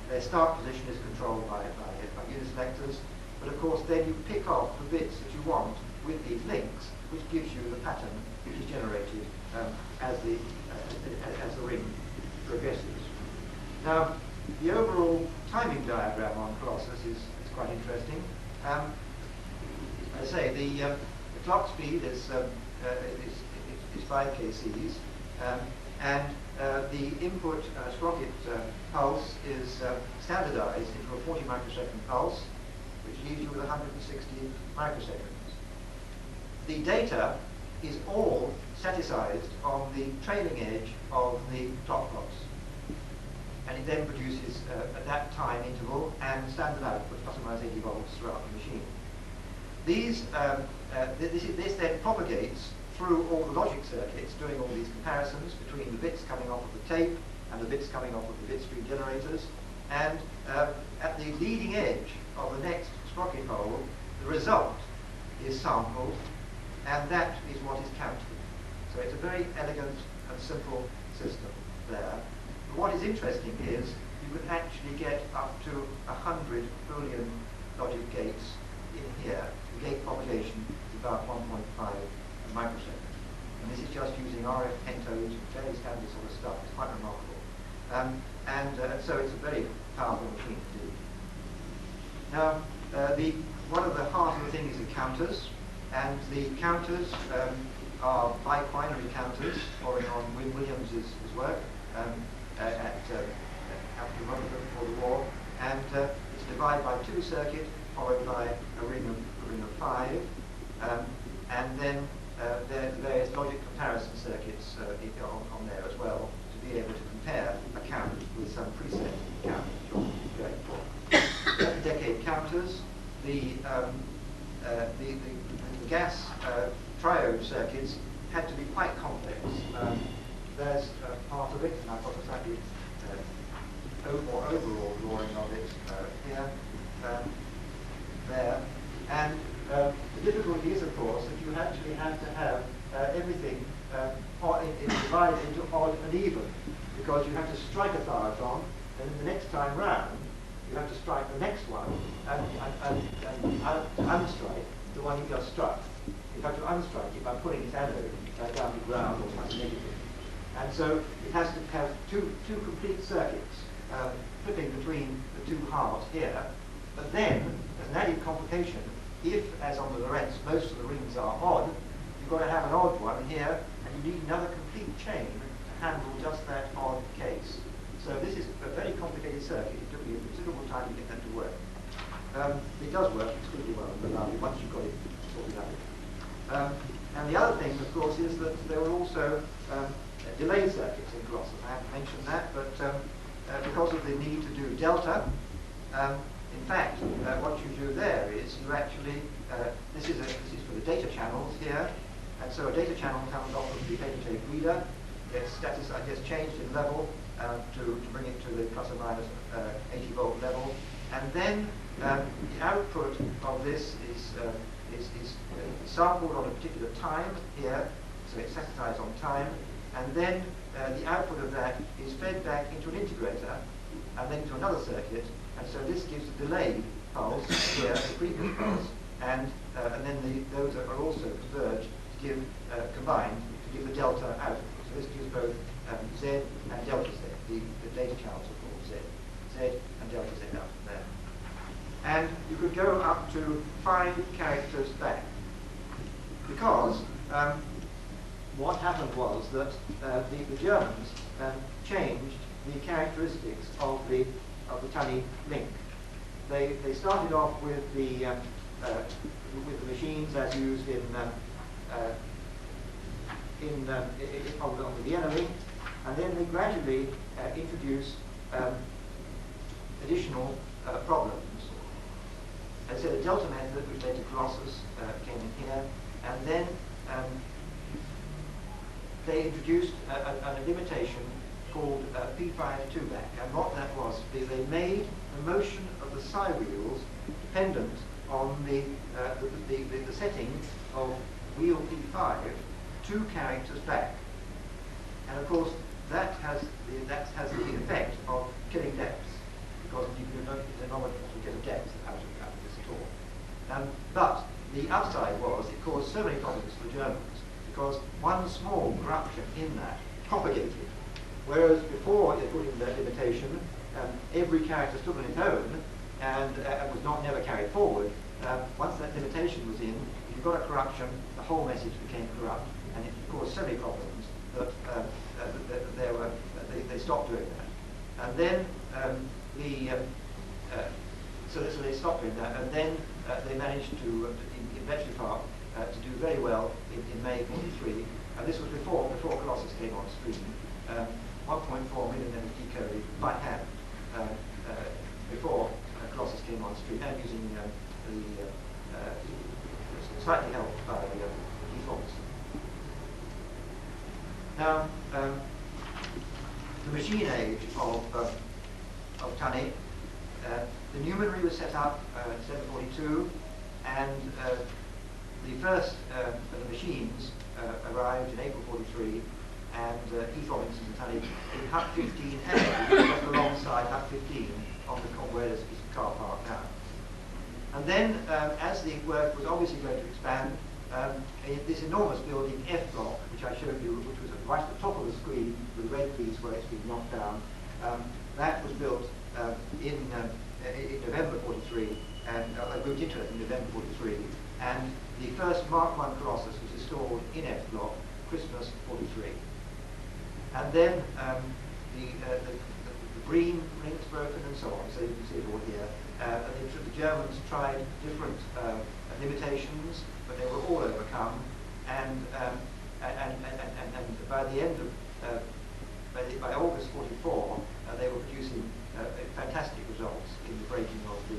their start position is controlled by uniselectors. But of course, then you pick off the bits that you want with these links, which gives you the pattern which is generated as the ring progresses. Now, the overall timing diagram on Colossus is quite interesting. As I say, the clock speed is 5 kcs, and the input sprocket pulse is standardized into a 40 microsecond pulse, which leaves you with 160 microseconds. The data is all staticized on the trailing edge of the clock box, and it then produces at that time interval and standard output, plus or minus 80 volts throughout the machine. This then propagates through all the logic circuits, doing all these comparisons between the bits coming off of the tape and the bits coming off of the bit stream generators, and at the leading edge of the next sprocket hole, the result is sampled, and that is what is counted. So it's a very elegant and simple system there. But what is interesting is you can actually get up to 100 Boolean logic gates in here. The gate population is about 1.5 microseconds. And this is just using RF pentodes and fairly standard sort of stuff. It's quite remarkable. So it's a very powerful machine indeed. Now, one of the heart of the thing is the counters, and the counters are bi-quinary counters, following on Wim Williams' work at Rutherford before the war, and it's divided by 2 circuit, followed by a ring of 5, and then there are various logic comparison circuits on there as well, to be able to compare a count with some preset count that you're going for. Decade counters, the gas triode circuits had to be quite complex. There's part of it, and I've got a slightly overall drawing of it here, there. And the difficulty is, of course, that you actually have to have everything divided into odd and even, because you have to strike a Faraton, and then the next time round, you have to strike the next one and unstrike the one you just struck. You have to unstrike it by putting its anode down to ground or something negative. And so it has to have two complete circuits flipping between the 2 halves here. But then, as an added complication, if, as on the Lorentz, most of the rings are odd, you've got to have an odd one here, and you need another complete chain to handle just that odd case. So this is a very complicated circuit. It took me a considerable time to get that to work. It does work extremely well once you've got it sorted out. And the other thing, of course, is that there were also delay circuits in Colossus. I haven't mentioned that, but because of the need to do delta, In fact, what you do there is you actually, this is for the data channels here, and so a data channel comes off of the data tape reader, gets changed in level to bring it to the plus or minus 80 volt level, and then the output of this is sampled on a particular time here, so it's sensitized on time, and then the output of that is fed back into an integrator, and then to another circuit, and so this gives a delayed pulse here, the previous pulse, and then those are also converged to give, combined, to give the delta out. So this gives both Z and delta Z. The data channels are called Z and delta Z out from there. And you could go up to 5 characters back, because what happened was that the Germans changed the characteristics of the tunny link. They started off with the machines as used on the Vienna link, and then they gradually introduced additional problems. They said a delta method, which led to Colossus, came in here, and then they introduced a limitation called P5 2-back, and what that was, they made the motion of the psi wheels dependent on the setting of wheel P5 2 characters back, and of course that has the effect of killing depths, because you're not going to get a depth out of this at all. But the upside was it caused so many problems for the Germans, because one small corruption in that propagated. Whereas before they put in that limitation, every character stood on its own and was never carried forward. Once that limitation was in, if you got a corruption, the whole message became corrupt, and it caused so many problems that they stopped doing that. And then so they stopped doing that, and then they managed to, in Bletchley Park, to do very well in May '43, and this was before Colossus came on stream. 1.4 million then was decoded by hand before Colossus came on stream, and using slightly helped by defaults. Now, the machine age of tunny, the numerary was set up in 742, and the first of the machines arrived in April '43, and Heath Robinson and tunny in Hut 15A, just alongside Hut 15 on where there's a piece of car park now. And then, as the work was obviously going to expand, this enormous building, F block, which I showed you, which was right at the top of the screen with the red piece where it's been knocked down, that was built in November '43, and I moved into it in November '43, and the first Mark I Colossus was installed in F block, Christmas '43. And then the green links broken and so on, so you can see it all here. The Germans tried different limitations, but they were all overcome, and by the end of by August '44, they were producing fantastic results in the breaking of the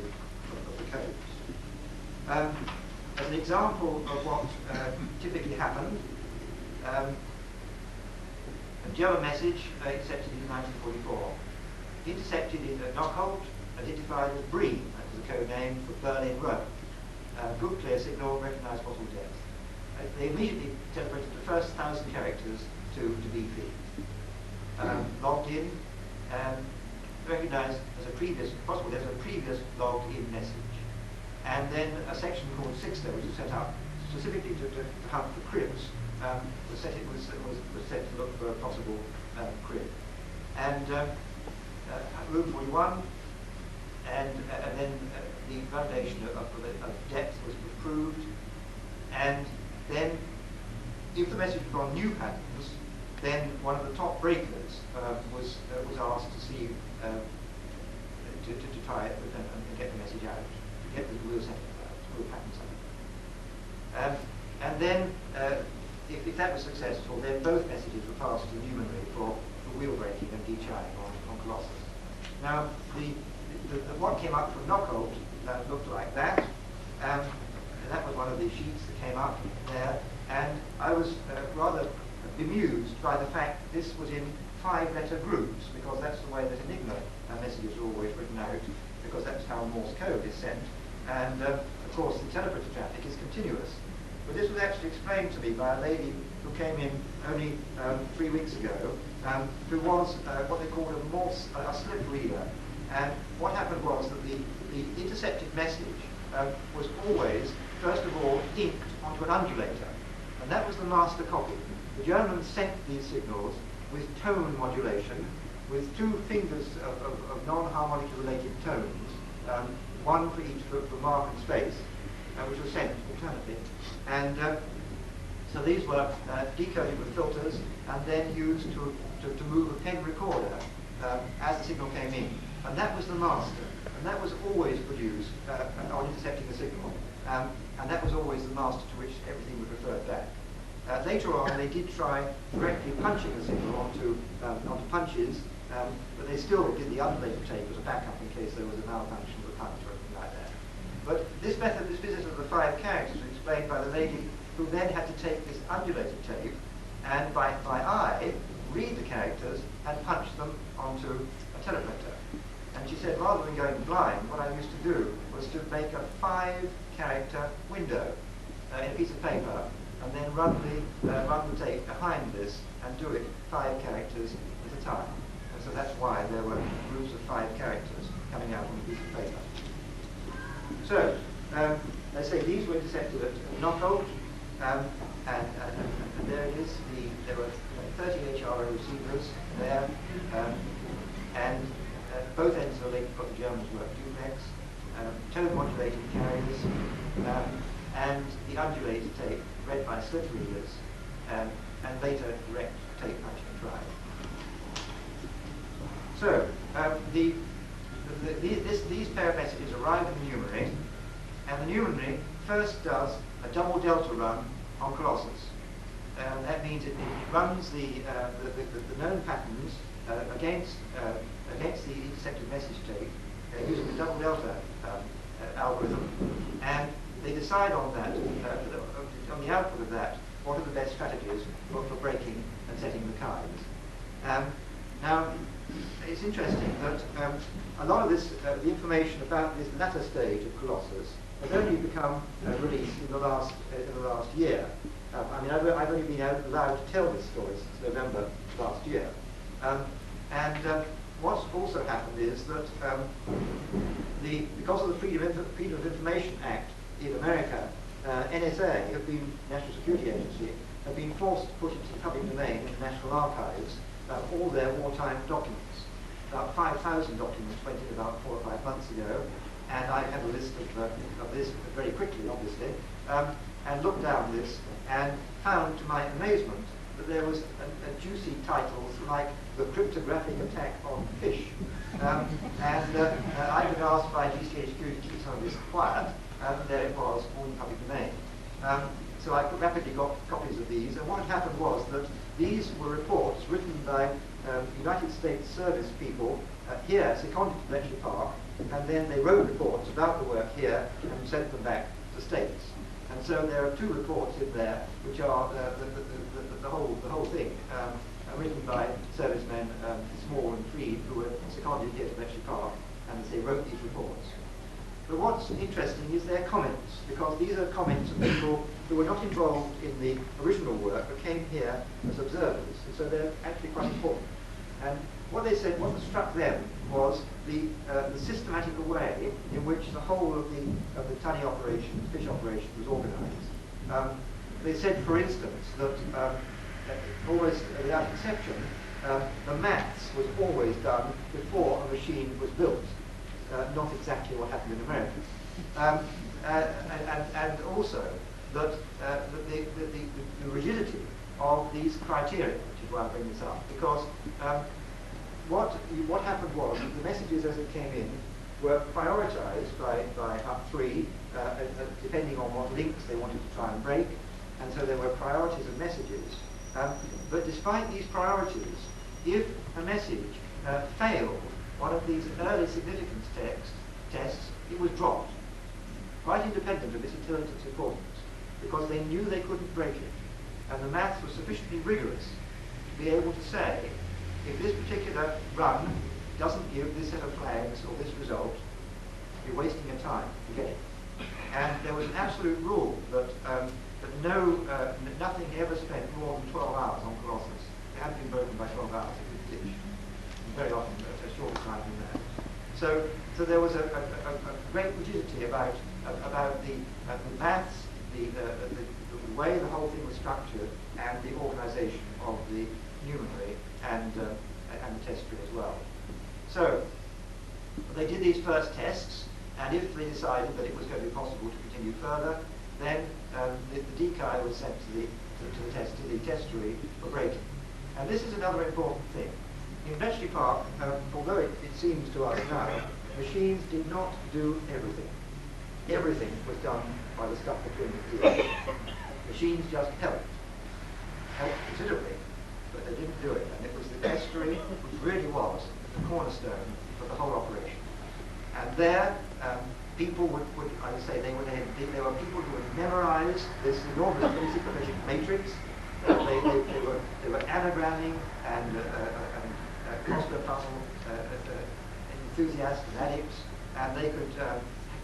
codes. As an example of what typically happened, a German message intercepted in 1944, intercepted in Knockholt, identified as Bream, that was the code name for Berlin Road. Good clear signal, recognized possible depth. They immediately teleported the first 1,000 characters to BP. Logged in, recognized as a previous possible depth, a previous logged in message. And then a section called Sixter, which was set up specifically to hunt for cribs, was set to look for a possible crib. And room 41, and then the validation of depth was proved. And then, if the message was on new patterns, then one of the top breakers was asked to see to try it and get the message out, to get the real setting out, real patterns out. And then, if that was successful, then both messages were passed to the numerary for wheel breaking and dechiring on Colossus. Now, what came up from Knockout looked like that. And that was one of the sheets that came up there. And I was rather bemused by the fact that this was in 5-letter groups, because that's the way that Enigma messages are always written out, because that's how Morse code is sent. And of course, the teleprompter traffic is continuous. But this was actually explained to me by a lady who came in only 3 weeks ago, who was what they called a slip reader. And what happened was that the intercepted message was always, first of all, inked onto an undulator. And that was the master copy. The Germans sent these signals with tone modulation, with 2 fingers of non-harmonically related tones, one for each for mark and space, which was sent alternately. And so these were decoded with filters and then used to move a pen recorder as the signal came in. And that was the master. And that was always produced on intercepting the signal. And that was always the master to which everything was referred back. Later on, they did try directly punching the signal onto punches, but they still did the undulated tape as a backup in case there was a malfunction of the punch or anything like that. But this method, this visit of the 5 characters, was explained by the lady who then had to take this undulated tape and by eye read the characters and punch them onto a teleprompter. And she said, rather than going blind, what I used to do was to make a 5-character window in a piece of paper, and then run the tape behind this and do it 5 characters at a time. And so that's why there were groups of 5 characters coming out on a piece of paper. So, let's say these were intercepted at Knockout, and there it is. There were 30 HRO receivers there, and both ends of the link what the Germans were duplex, tone modulated carriers, and the undulated tape read by slip readers, and later direct tape punch and drive. So these pair of messages arrive in the numerary, and the numerary first does a double delta run on Colossus. That means it runs the known patterns against the intercepted message tape using the double delta algorithm, and they decide on that, on the output of that, what are the best strategies for breaking and setting the kinds. Now, it's interesting that a lot of this, the information about this latter stage of Colossus has only become released in the last year. I mean, I've only been allowed to tell this story since November last year. What's also happened is that because of the Freedom of Information Act in America, NSA, National Security Agency, have been forced to put into the public domain in the National Archives all their wartime documents. About 5,000 documents went in about 4 or 5 months ago, and I had a list of this very quickly, obviously, and looked down this and found, to my amazement, that there was a juicy titles like The Cryptographic Attack on Fish. I'd been asked by GCHQ to keep some of this quiet, and there it was, all in public domain. So I rapidly got copies of these, and what happened was that these were reports written by United States service people here, seconded to Bletchley Park, and then they wrote reports about the work here and sent them back to States. And so there are 2 reports in there which are the whole thing, written by servicemen, Small and Freed, who were seconded here to Bletchley Park, and they wrote these reports. But what's interesting is their comments, because these are comments of people who were not involved in the original work, but came here as observers, and so they're actually quite important. And what they said, what struck them was the systematic way in which the whole of the tunny operation, the fish operation, was organised. They said, for instance, that almost without exception, the maths was always done before a machine was built. Not exactly what happened in America. And also that the rigidity of these criteria, which is why I bring this up, because what happened was that the messages as they came in were prioritized by Hub 3, depending on what links they wanted to try and break, and so there were priorities of messages. But despite these priorities, if a message failed one of these early significance tests, it was dropped, quite independent of its intelligence importance, because they knew they couldn't break it. And the maths was sufficiently rigorous to be able to say, if this particular run doesn't give this set of flags or this result, you're wasting your time, forget it. And there was an absolute rule that, nothing ever spent more than 12 hours on Colossus. It hadn't been broken by 12 hours, it was ditched. And very often a shorter time than that. So there was a great rigidity about the maths, the way the whole thing was structured, and the organisation of the numerary and the testary as well. So they did these first tests, and if they decided that it was going to be possible to continue further, then the decal was sent to the testary for breaking. And this is another important thing. In Bletchley Park, although it seems to us now, machines did not do everything. Everything was done by the stuff between the ears. Machines just helped considerably, but they didn't do it. And it was the testary which really was the cornerstone for the whole operation. And there, people would I would say, there were people who would memorize this enormous basic matrix. They were anagramming and crossword puzzle enthusiasts and addicts, and they could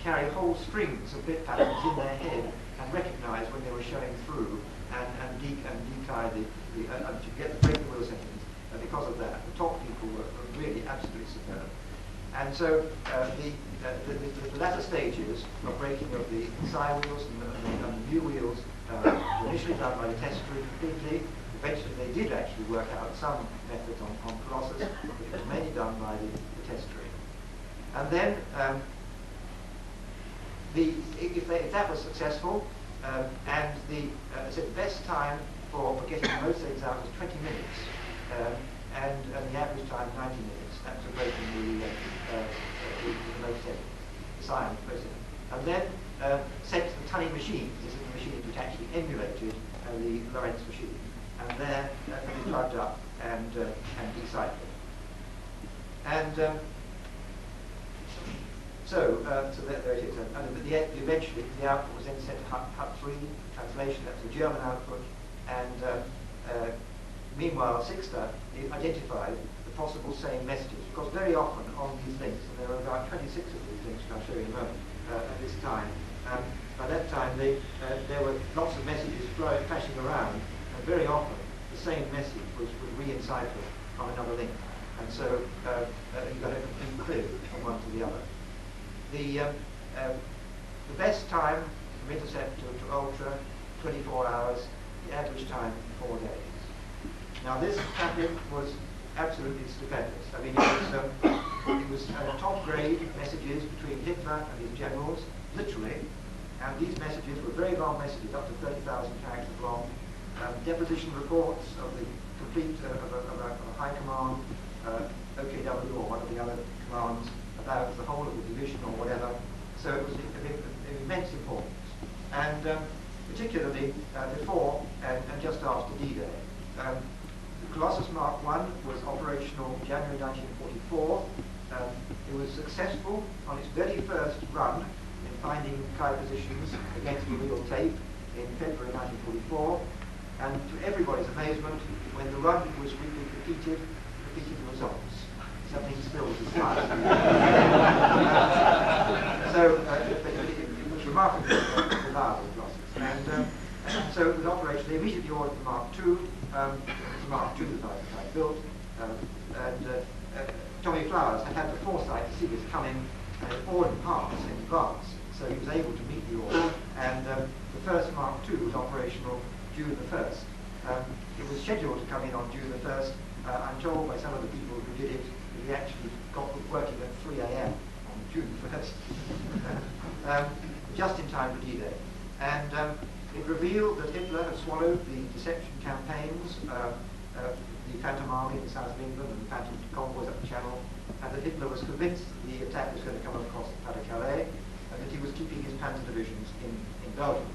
carry whole strings of bit patterns in their head and recognize when they were showing through and decal to get the break the wheel settings. Because of that, the top people were really absolutely superb. And so the latter stages of breaking of the side wheels and the new wheels were initially done by the testary completely. Eventually they did actually work out some methods on Colossus, but it was mainly done by the testary. And then if that was successful, and the best time for getting most things out was 20 minutes, and the average time 90 minutes. That was breaking the most setting, the sine most setting. And then sent to the Tunny machine. This is the machine which actually emulated the Lorentz machine. And there it was plugged up and deciphered. And so there it is. And eventually the output was then sent to Hut 3 translation. That's the German output. And meanwhile, Sixter identified the possible same messages, because very often on these links, and there are about 26 of these links, which I'll show you in a moment, at this time, by that time there were lots of messages flashing around, and very often the same message was re-enciphered from another link. And so you got a complete clue from one to the other. The best time from intercept to ultra, 24 hours, the average time, 4 days. Now this packet was absolutely stupendous. I mean, it was top grade messages between Hitler and his generals, literally, and these messages were very long messages, up to 30,000 characters long. Deposition reports of the complete of a high command, OKW or one of the other commands about the whole of the division or whatever. So it was of immense importance, and particularly before and just after D-Day. Colossus Mark I was operational January 1944. It was successful on its very first run in finding Chi positions against the real tape in February 1944. And to everybody's amazement, when the run was repeated the results. Something still was required. So it was remarkably reliable Colossus. And so it was operational. They immediately ordered the Mark II. The Mark II that I built, and Tommy Flowers had the foresight to see this coming and ordered parts in advance, so he was able to meet the order. And the first Mark II was operational June the 1st. It was scheduled to come in on June the 1st. I'm told by some of the people who did it that he actually got working at 3 a.m. on June the 1st, just in time for D-Day. And it revealed that Hitler had swallowed the deception campaigns, the Phantom Army in the south of England and the Phantom convoys up the Channel, and that Hitler was convinced that the attack was going to come across the Pas-de-Calais, and that he was keeping his Panther divisions in Belgium.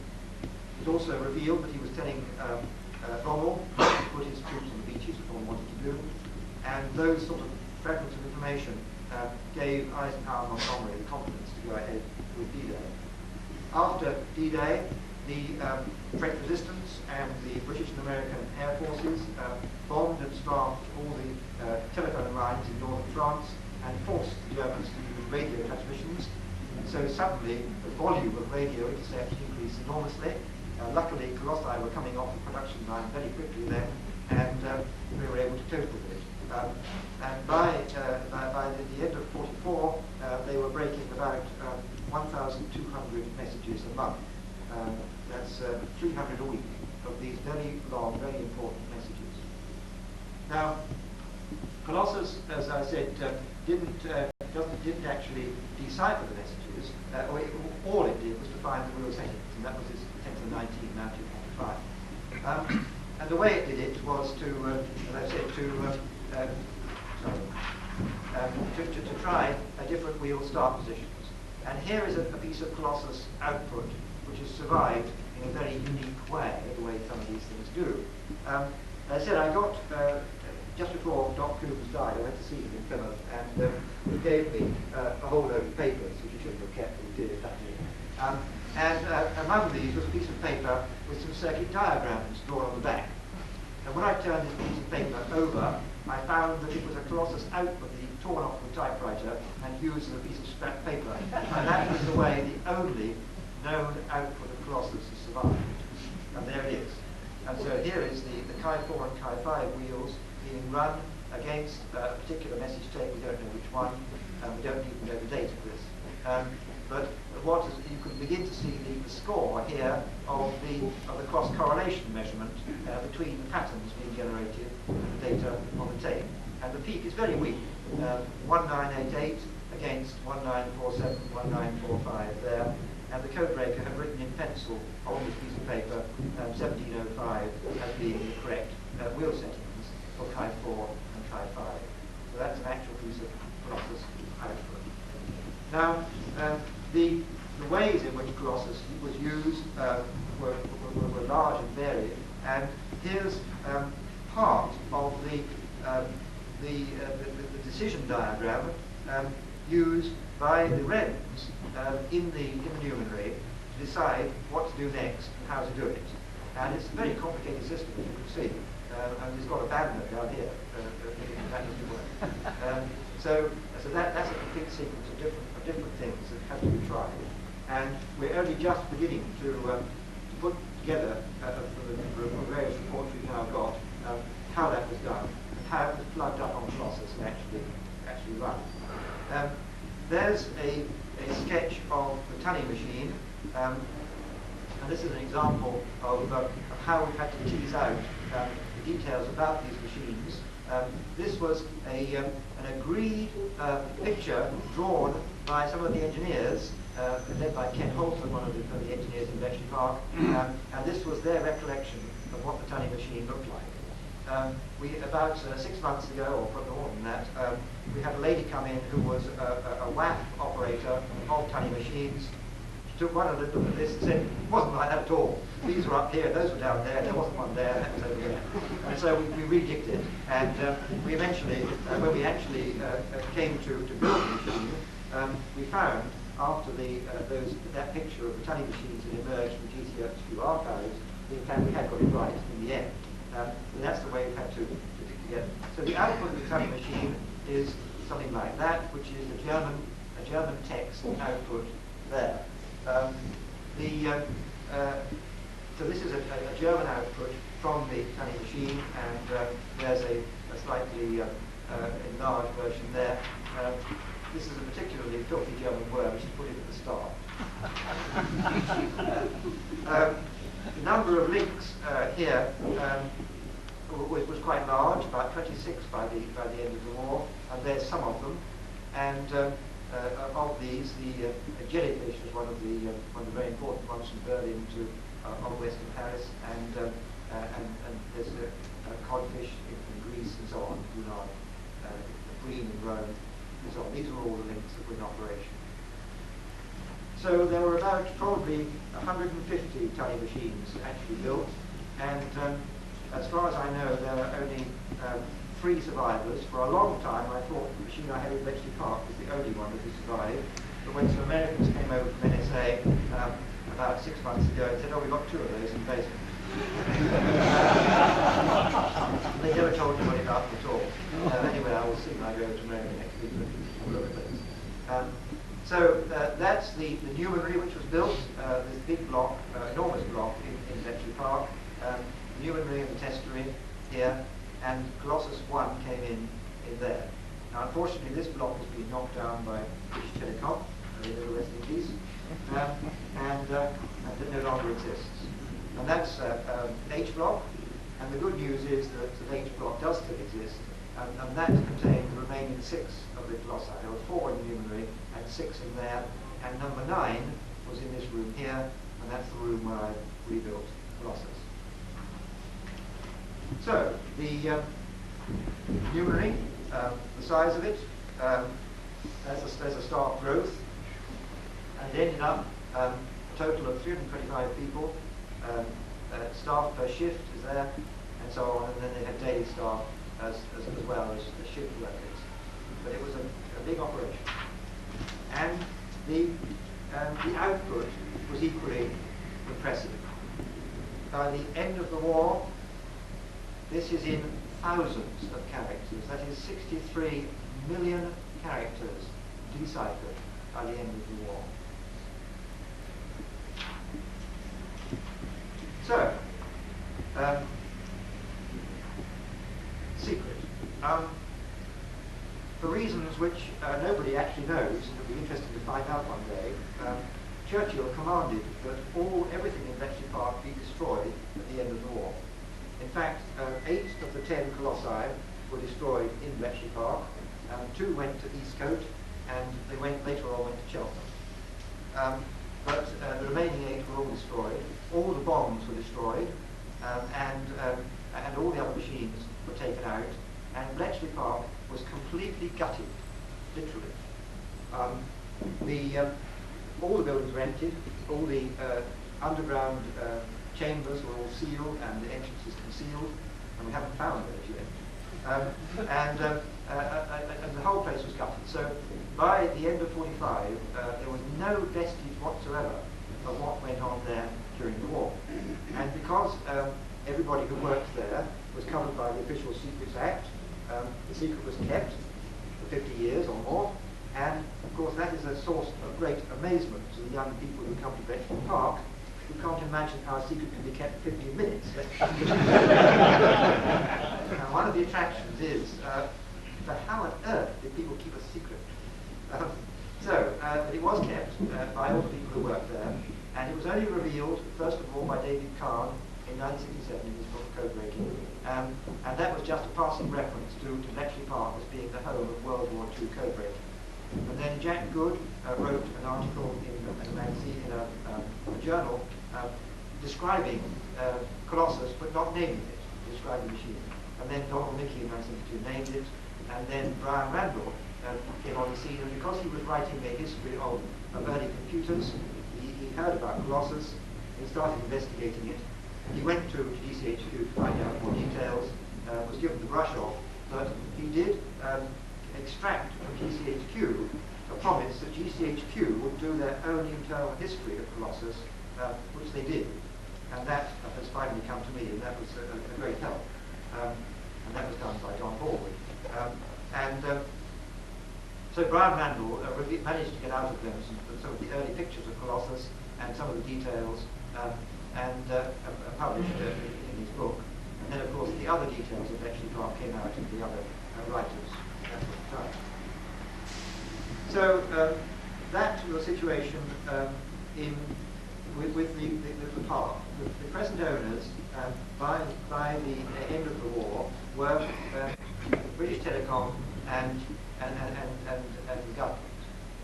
It also revealed that he was telling Rommel to put his troops on the beaches, as Rommel wanted to do, and those sort of fragments of information gave Eisenhower and Montgomery the confidence to go ahead with D-Day. After D-Day, the French resistance and the British and American air forces bombed and starved all the telephone lines in northern France and forced the Germans to use radio transmissions. So suddenly the volume of radio intercepts increased enormously. Luckily, Colossi were coming off the production line very quickly then, and we were able to cope with it. And by the end of '44, they were breaking about 1,200 messages a month. That's 300 a week of these very long, very important messages. Now, Colossus, as I said, didn't actually decipher the messages. All it did was to find the real settings, and that was its 10 to the 19, now 2.5. And the way it did it was to, as I said, to try different wheel start positions. And here is a piece of Colossus output which has survived in a very unique way, the way some of these things do. As I said, I got, just before Doc Coombs died, I went to see him in Plymouth, and he gave me a whole load of papers, which he shouldn't have kept, but he did, and among these was a piece of paper with some circuit diagrams drawn on the back. And when I turned this piece of paper over, I found that it was a Colossus output that he'd torn off the typewriter and used as a piece of scrap paper. And that was the way the only known output of Colossus has survived. And there it is. And so here is the Chi 4 and Chi 5 wheels being run against a particular message tape. We don't know which one. We don't even know the date of this. But you can begin to see the score here of the cross correlation measurement between the patterns being generated and the data on the tape. And the peak is very weak, 1988 against 1947, 1945 there. And the codebreaker had written in pencil on this piece of paper 1705 as being the correct wheel settings for Chi 4 and Chi 5. So that's an actual piece of Colossus output. Now, the ways in which Colossus was used were large and varied, and here's part of the decision diagram used by the REMs in the numerary to decide what to do next and how to do it. And it's a very complicated system, as you can see, and it's got a banner down here. That doesn't work. So that's a complete sequence of different things that have to be tried. And we're only just beginning to put together, for the various reports we've now got, how that was done, and how it was plugged up on Colossus and actually run. There's a sketch of the Tunney machine, and this is an example of how we've had to tease out the details about these machines. This was an agreed picture drawn by some of the engineers, led by Ken Holton, one of the engineers in Bletchley Park, and this was their recollection of what the Tunney machine looked like. About 6 months ago, or probably more than that, we had a lady come in who was a WAF operator of Tunney machines. She took one look at this and said, it wasn't like that at all. These were up here, those were down there, there wasn't one there, that was over there. And so we redigged it, and we eventually, when we actually came to build the machine, we found, after that picture of the Tunney machines had emerged from GCHQ archives, in fact we had got it right in the end. And that's the way we've had to dig together. So the output of the Tunney machine is something like that, which is a German text output there. So this is a German output from the Tunney machine, and there's a slightly enlarged version there. This is a particularly filthy German word, we should put it at the start. The number of links here was quite large, about 26 by the end of the war, and there's some of them. And of these, the jellyfish is one of the very important ones from Berlin to on western Paris, and there's a codfish in Greece and so on, green in Rome, and so on. These are all the links that were in operation. So there were about probably 150 Tunney machines actually built, and as far as I know, there are only 3 survivors. For a long time I thought the machine I had in Bletchley Park was the only one that had survived. But when some Americans came over from NSA about 6 months ago and said, oh, we've got 2 of those in the basement. They never told anybody about them at all. Anyway, I will see when I go to America next week and look at those. So that's the Newmanry which was built, this big block, enormous block in Bletchley Park. Newmanry and the Testery here, and Colossus 1 came in there. Now, unfortunately, this block has been knocked down by British Telecom, they never rest in peace, and it no longer exists. And that's H block, and the good news is that the H block does still exist, and that contained the remaining 6 of the Colossi. There were 4 in the Newmanry and 6 in there, and number 9 was in this room here, and that's the room where I rebuilt Colossus. So, the Newmanry, the size of it, there's a stark growth, and it ended up a total of 325 people, staff per shift is there, and so on, and then they had daily staff as well as shift workers. But it was a big operation. And the output was equally impressive. By the end of the war, this is in thousands of characters. That is 63 million characters deciphered by the end of the war. So, secret. For reasons which nobody actually knows, it'll be interesting to find out one day, Churchill commanded that everything in Bletchley Park be destroyed at the end of the war. In fact, 8 of the 10 colossi were destroyed in Bletchley Park. 2 went to Eastcote, and they later on went to Cheltenham. But the remaining 8 were all destroyed. All the bombs were destroyed, and all the other machines were taken out. And Bletchley Park was completely gutted, literally. All the buildings were emptied. All the underground chambers were all sealed and the entrances concealed, and we haven't found those yet. And the whole place was gutted. So by the end of 45, there was no vestige whatsoever of what went on there during the war. And because everybody who worked there was covered by the Official Secrets Act, the secret was kept for 50 years or more. And of course that is a source of great amazement to the young people who come to Bletchley Park, who can't imagine how a secret can be kept for 15 minutes. Now, one of the attractions is, but how on earth did people keep a secret? But it was kept by all the people who worked there, and it was only revealed, first of all, by David Kahn in 1967 in his book Code Breaking, and that was just a passing reference to Bletchley Park as being the home of World War II code breaking. And then Jack Good wrote an article in a magazine, in a journal, describing Colossus, but not naming it, describing the machine. And then Donald Mickey in 1972 named it, and then Brian Randall came on the scene, and because he was writing a history of early computers, he heard about Colossus, he started investigating it. He went to GCHQ to find out more details, was given the brush off, but he did extract from GCHQ a promise that GCHQ would do their own internal history of Colossus, which they did. And that has finally come to me, and that was a great help. And that was done by John Baldwin. So Brian Randall managed to get out of them some of the early pictures of Colossus and some of the details, and published in his book. And then, of course, the other details of Bletchley Park came out in the other writers at the time. So that was the situation with the park. The present owners, by the end of the war, were British Telecom and the government.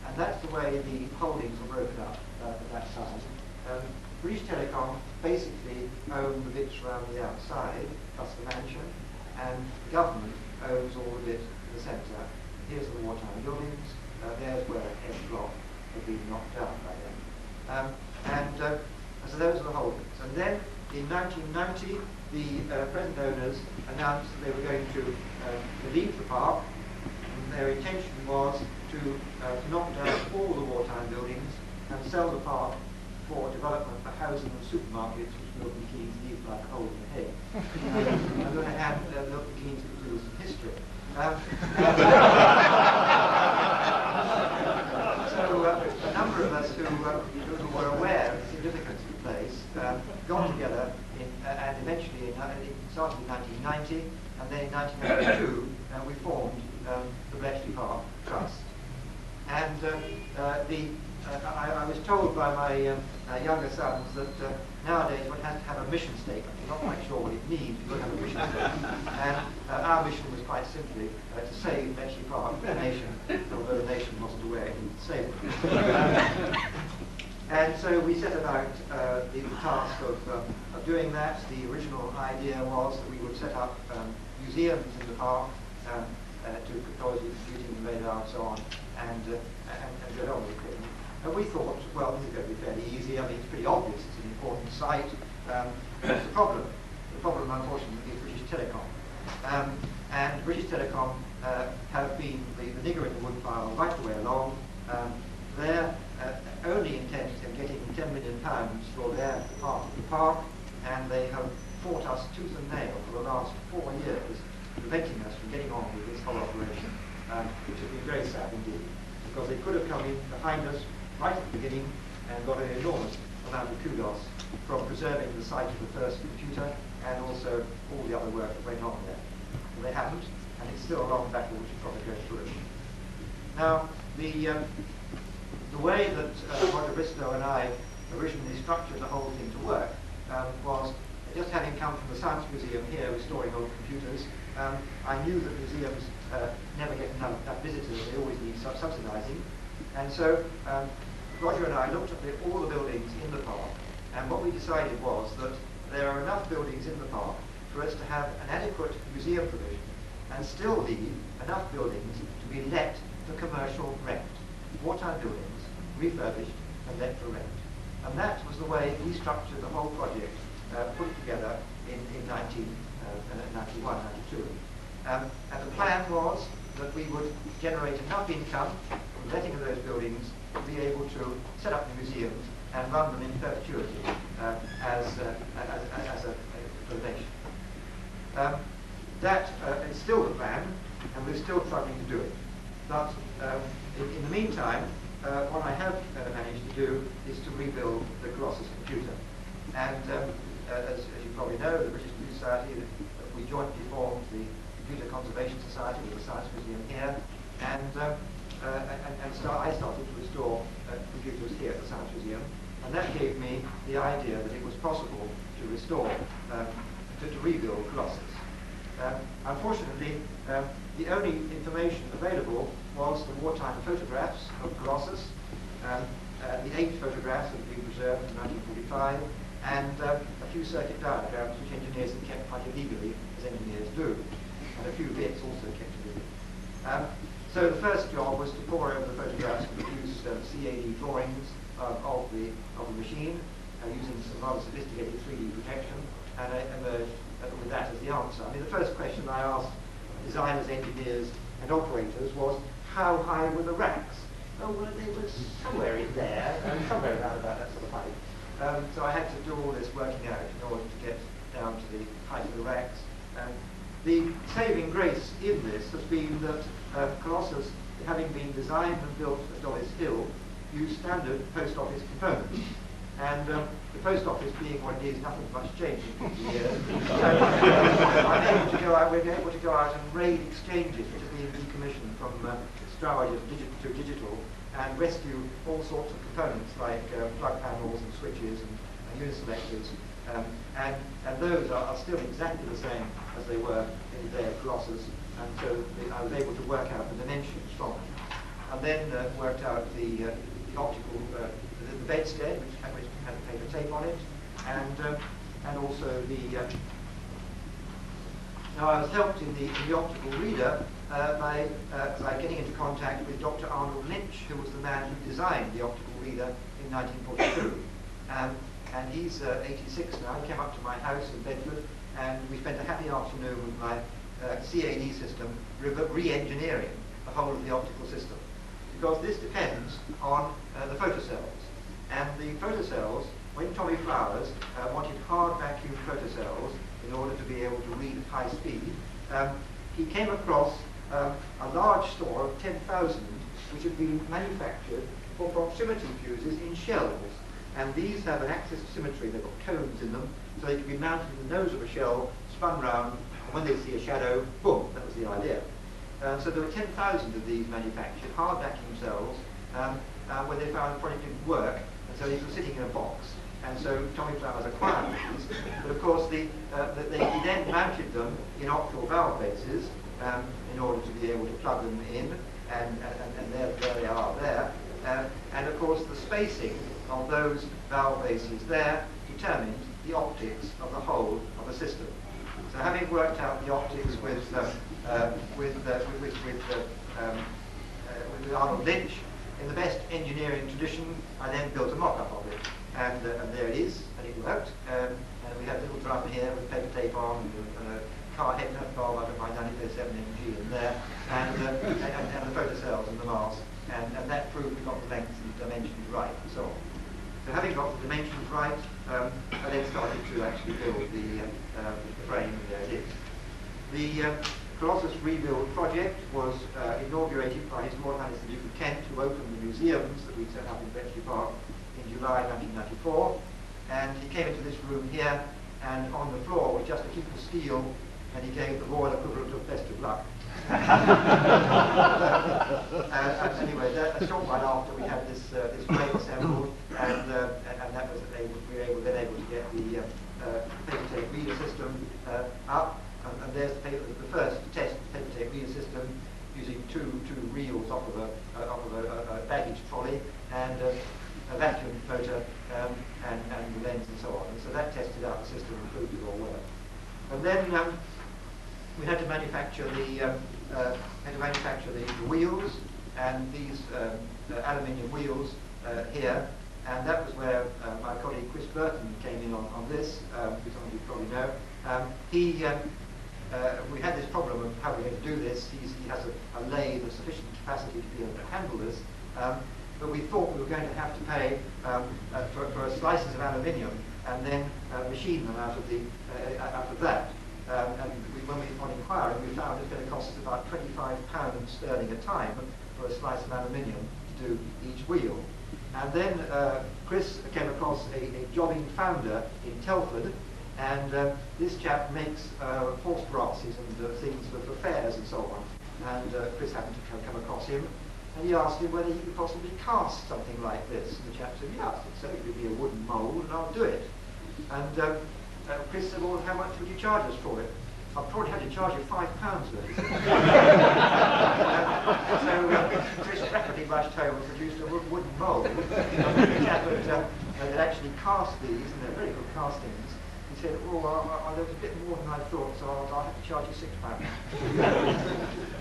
And that's the way the holdings were broken up at that time. British Telecom basically owned the bits around the outside, plus the mansion, and the government owns all the bits in the centre. Here's the wartime buildings, there's where F block had been knocked down by them. So those are the holdings. And then in 1990, the present owners announced that they were going to leave the park. And their intention was to knock down all the wartime buildings and sell the park for development for housing and supermarkets, which Milton Keynes leaves like a hole in the hay. I'm going to hand Milton Keynes to do some history. So a number of us who were aware of the significance of the place got together and eventually it started in 1990, and then in 1992 we formed the Bletchley Park Trust. And I was told by my younger sons that nowadays one has to have a mission statement. I'm not quite sure what it means, but you have a mission statement. And our mission was quite simply to save Bletchley Park for the nation, although the nation wasn't aware it would save it. And so we set about the task of doing that. The original idea was that we would set up museums in the park to technology, computing, and radar, and so on, and get on with it. And we thought, well, this is going to be fairly easy. I mean, it's pretty obvious. It's an important site. What's the problem? The problem, unfortunately, is British Telecom. And British Telecom have been the nigger in the woodpile right the way along. They're only intent on getting £10 million for their part of the park, and they have fought us tooth and nail for the last 4 years, preventing us from getting on with this whole operation, which has been very sad indeed, because they could have come in behind us right at the beginning and got an enormous amount of kudos from preserving the site of the first computer and also all the other work that went on there. Well, they haven't, and it's still a long battle which is probably going through. Now, the way that Roger Bristow and I originally structured the whole thing to work was, just having come from the Science Museum here restoring old computers, I knew that museums never get enough visitors, they always need subsidizing. And so Roger and I looked at all the buildings in the park, and what we decided was that there are enough buildings in the park for us to have an adequate museum provision and still leave enough buildings to be let for commercial rent. Wartime buildings, refurbished and let for rent. And that was the way we structured the whole project, put it together in 1991, 92. And the plan was that we would generate enough income from letting of those buildings to be able to set up the museums and run them in perpetuity as a donation. That is still the plan, and we're still struggling to do it. But in the meantime, what I have managed to do is to rebuild the Colossus computer. And as you probably know, the British Computer Society, we jointly formed the Computer Conservation Society with the Science Museum here, and so I started to restore computers here at the Science Museum, and that gave me the idea that it was possible to restore, to rebuild Colossus. Unfortunately, the only information available was the wartime photographs of Colossus, the 8 photographs that had been preserved in 1945, and a few circuit diagrams which engineers had kept quite illegally, as engineers do, and a few bits also kept illegally. So the first job was to pore over the photographs and produce CAD drawings of the machine, using some rather sophisticated 3D projection, and I emerged with that as the answer. I mean, the first question I asked designers, engineers, and operators was, how high were the racks? Oh, well, they were somewhere in there, somewhere around about that sort of height. So I had to do all this working out in order to get down to the height of the racks. The saving grace in this has been that Colossus, having been designed and built at Dollis Hill, used standard post office components. And the post office being what it is, nothing much changed in 50 years. We're able to go out and raid exchanges which are being decommissioned from Strowage to digital, and rescue all sorts of components like plug panels and switches and uniselectors. And those are still exactly the same as they were in the day of Colossus, and so I was able to work out the dimensions from them. And then worked out the optical, the bedstead, which had paper tape on it, and also the. Now I was helped in the optical reader by getting into contact with Dr. Arnold Lynch, who was the man who designed the optical reader in 1942. And he's 86 now. He came up to my house in Bedford and we spent a happy afternoon with my CAD system re-engineering the whole of the optical system, because this depends on the photocells. And the photocells, when Tommy Flowers wanted hard vacuum photocells in order to be able to read at high speed, he came across a large store of 10,000 which had been manufactured for proximity fuses in shells. And these have an axis of symmetry. They've got cones in them, so they can be mounted in the nose of a shell, spun round, and when they see a shadow, boom, that was the idea. So there were 10,000 of these manufactured, hard vacuum cells, where they found the product didn't work, and so these were sitting in a box. And so Tommy Flowers acquired these, but of course he then mounted them in optical valve bases in order to be able to plug them in, and there they are there. And of course the spacing of those valve bases there determined the optics of the whole of the system. So having worked out the optics with Arnold Lynch, in the best engineering tradition, I then built a mock-up of it. And there it is, and it worked. And we had a little drum here with paper tape on, and a car headlamp bulb out of my 907 MG in there, and the photocells and the mask. And that proved we got the lengths and dimensions right, and so on. So having got the dimensions right, I then started to actually build the frame, and there it is. The Colossus rebuild project was inaugurated by His Royal Highness the Duke of Kent, who opened the museums that we set up in Bletchley Park in July 1994. And he came into this room here, and on the floor was just a heap of steel, and he gave the royal equivalent of best of luck. Anyway, a short while after we had this frame assembled, and that was we were then able to get the paper tape reader system up, and there's the first test paper tape reader system using two reels off of a baggage trolley, and a vacuum motor, and the lens and so on. And so that tested out the system and proved it all worked. And then we had to manufacture the wheels, and these aluminium wheels here, and that was where my colleague Chris Burton came in on this, which some of you probably know. We had this problem of how we're going to do this. He has a lathe of sufficient capacity to be able to handle this, but we thought we were going to have to pay for slices of aluminium and then machine them out of that. And when we on inquiring, we found it's going to cost us about £25 sterling a time for a slice of aluminium to do each wheel. And then Chris came across a jobbing founder in Telford, and this chap makes horse brasses and things for fairs and so on. And Chris happened to come across him, and he asked him whether he could possibly cast something like this. And the chap said, "Yeah, I think so. It would be a wooden mould, and I'll do it." And Chris said, "Well, how much would you charge us for it?" "I'll probably have to charge you £5 for it." So Chris rapidly rushed home and produced a wooden mould. The chap had actually cast these, and they're very good castings. He said, "Oh, there was a bit more than I thought, so I'll have to charge you £6."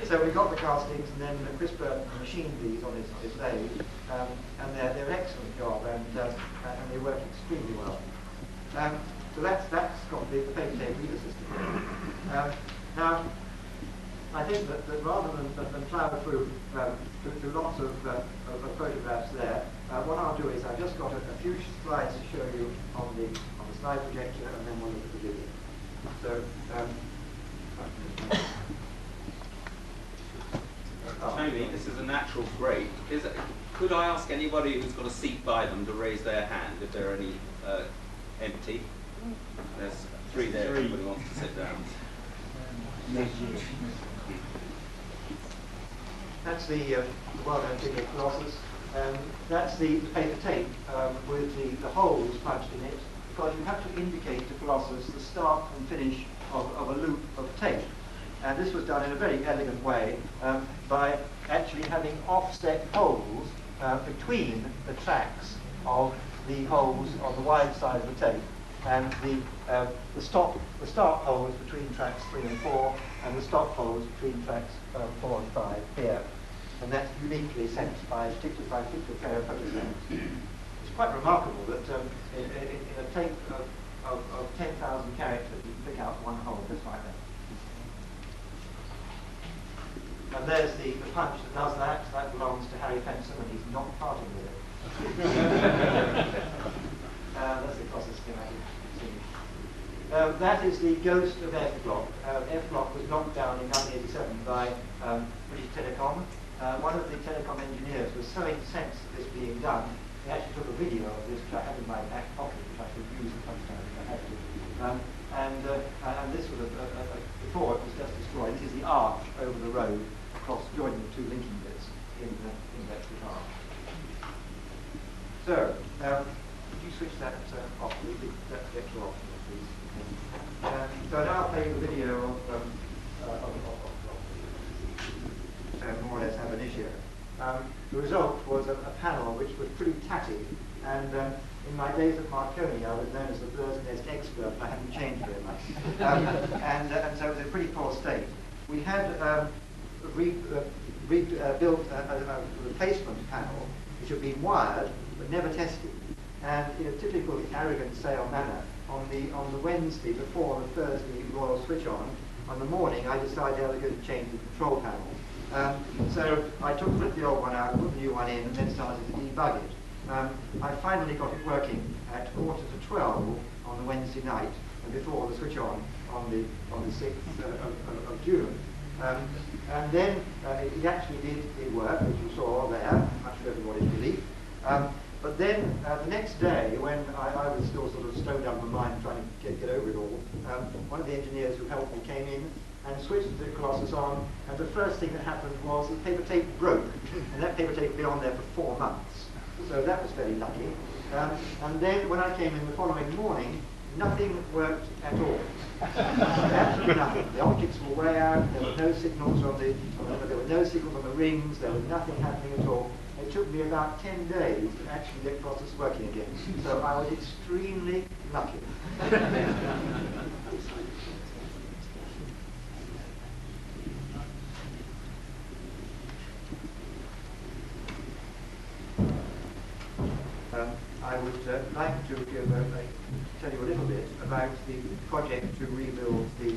So we got the castings, and then Chris Burton machined these on his lathe, and they're an excellent job, and they work extremely well. So that's got the paper tape reader system. Now, I think that rather than plough through lots of photographs there, what I'll do is I've just got a few slides to show you on the slide projector, and then we'll look at the video. So, Tony, this is a natural break. Could I ask anybody who's got a seat by them to raise their hand if there are any empty? There's 3 there. If anybody wants to sit down. That's the well-known figure of Colossus. That's the paper tape with the holes punched in it, because you have to indicate to Colossus the start and finish of a loop of tape. And this was done in a very elegant way by actually having offset holes between the tracks of the holes on the wide side of the tape, and the start holes between tracks 3 and 4, and the stop holes between tracks 4 and 5 here. And that's uniquely sent by a particular pair of photographs. It's quite remarkable that in a tape of 10,000 characters, you can pick out one schematic finished. That is the ghost of F-Block. F-Block was knocked down in 1987 by British Telecom. One of the telecom engineers was so incensed at this being done, he actually took a video of this, which I had in my back pocket, which I should use at some time if I had to. And this was before it was just destroyed. This is the arch over the road, across joining the two linking bits in that arch. So, could you switch that off? That extra off, please. So now I'll play you a video of more or less ab initio. The result was a panel which was pretty tatty, and in my days at Marconi I was known as the bird's nest expert, and I haven't changed very much. And so it was in a pretty poor state. We had built a replacement panel which had been wired but never tested. And in a typical arrogant sale manner, on the Wednesday before the Thursday royal switch on the morning I decided I was going to change the control panel. So I ripped the old one out, put the new one in, and then started to debug it. I finally got it working at 11:45 on the Wednesday night, and before the switch on the 6th of June. And then it actually did work, as you saw there, much to everybody's relief. But then the next day, when I was still sort of stoned out of my mind trying to get over it all, one of the engineers who helped me came in and switched the Colossus on, and the first thing that happened was the paper tape broke, and that paper tape had been on there for 4 months. So that was very lucky. And then when I came in the following morning, nothing worked at all. Absolutely nothing. The optics were way out, there were no signals on the rings, there was nothing happening at all. It took me about 10 days to actually get Colossus working again. So I was extremely lucky. I would like to tell you a little bit about the project to rebuild the